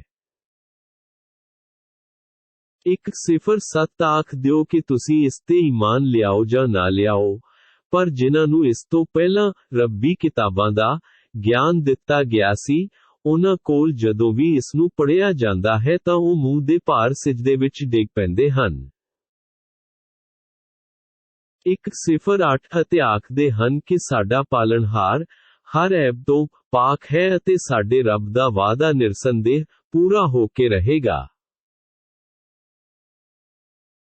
1:7 ਆਖ ਦਿਓ ਕਿ ਤੁਸੀਂ ਇਸ ਤੇ ਈਮਾਨ ਲਿਆਓ ਜਾਂ ਨਾ ਲਿਆਓ, ਪਰ ਜਿਨ੍ਹਾਂ ਨੂੰ ਇਸ ਤੋਂ ਪਹਿਲਾਂ ਰੱਬੀ ਕਿਤਾਬਾਂ ਦਾ ਗਿਆਨ ਦਿੱਤਾ ਗਿਆ ਸੀ, ਉਹਨਾਂ ਕੋਲ ਜਦੋਂ ਵੀ ਇਸ ਨੂੰ ਪੜ੍ਹਿਆ ਜਾਂਦਾ ਹੈ ਤਾਂ ਉਹ ਮੂੰਹ ਦੇ ਭਾਰ ਸਿਜਦੇ ਵਿੱਚ ਡਿੱਗ ਪੈਂਦੇ ਹਨ। 1:8 ਅਤੇ ਆਖਦੇ ਹਨ ਕਿ ਸਾਡਾ ਪਾਲਣਹਾਰ ਹਰ ਐਬ ਤੋਂ ਪਾਕ ਹੈ ਅਤੇ ਸਾਡੇ ਰੱਬ ਦਾ ਵਾਅਦਾ ਨਿਰਸੰਦੇਹ ਪੂਰਾ ਹੋ ਕੇ ਰਹੇਗਾ।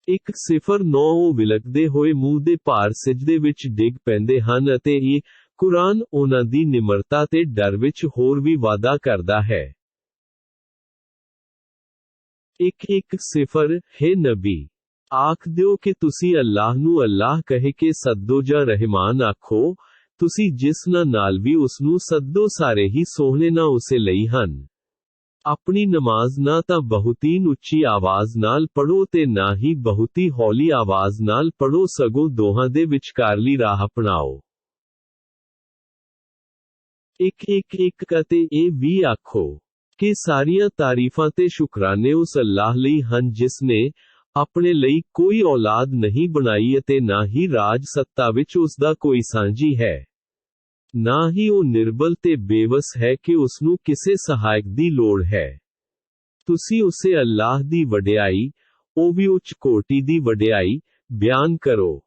1:9 ਉਹ ਵਿਲਕਦੇ ਹੋਏ ਮੂੰਹ ਦੇ ਭਾਰ ਸਿਜਦੇ ਵਿੱਚ ਡਿੱਗ ਪੈਂਦੇ ਹਨ ਅਤੇ ਇਹ ਕੁਰਾਨ ਉਹਨਾਂ ਦੀ ਨਿਮਰਤਾ ਤੇ ਡਰ ਵਿੱਚ ਹੋਰ ਵੀ ਵਾਧਾ ਕਰਦਾ ਹੈ। 1:10 ਹੇ ਨਬੀ, ਆਖ ਦਿਓ ਕਿ ਤੁਸੀਂ ਅੱਲਾਹ ਨੂੰ ਅੱਲਾਹ ਕਹਿ ਕੇ ਸੱਦੋ ਜਾਂ ਰਹਿਮਾਨ ਆਖੋ, ਤੁਸੀਂ ਜਿਸ ਨਾਲ ਵੀ ਉਸ ਨੂੰ ਸੱਦੋ ਸਾਰੇ ਹੀ ਸੋਹਣੇ ਨਾ ਉਸੇ ਲਈ ਹਨ। ਆਪਣੀ ਨਮਾਜ਼ ਨਾ ਤਾਂ ਬਹੁਤੀ ਉੱਚੀ ਆਵਾਜ਼ ਨਾਲ ਪੜੋ ਤੇ ਨਾ ਹੀ ਬਹੁਤੀ ਹੌਲੀ ਆਵਾਜ਼ ਨਾਲ ਪੜੋ, ਸਗੋਂ ਦੋਹਾਂ ਦੇ ਵਿਚਕਾਰਲੀ ਰਾਹ ਅਪਣਾਓ। 1:11 ਅਤੇ ਇਹ ਵੀ ਆਖੋ ਕਿ ਸਾਰੀਆਂ ਤਾਰੀਫਾਂ ਤੇ ਸ਼ੁਕਰਾਨੇ ਉਸ ਅੱਲਾਹ ਲਈ ਹਨ ਜਿਸ ਨੇ ਆਪਣੇ ਲਈ ਕੋਈ ਔਲਾਦ ਨਹੀਂ ਬਣਾਈ ਅਤੇ ਨਾ ਹੀ ਰਾਜ ਸੱਤਾ ਵਿੱਚ ਉਸ ਦਾ ਕੋਈ ਸਾਂਝੀ ਹੈ। ਨਾ ਹੀ ਉਹ ਨਿਰਬਲ ਤੇ ਬੇਵਸ ਹੈ ਕਿ ਉਸ ਨੂੰ ਕਿਸੇ ਸਹਾਇਕ ਦੀ ਲੋੜ ਹੈ। ਤੁਸੀਂ ਉਸੇ ਅੱਲਾਹ ਦੀ ਵਡਿਆਈ, ਉਹ ਵੀ ਉੱਚ ਕੋਟੀ ਦੀ ਵਡਿਆਈ, ਬਿਆਨ ਕਰੋ।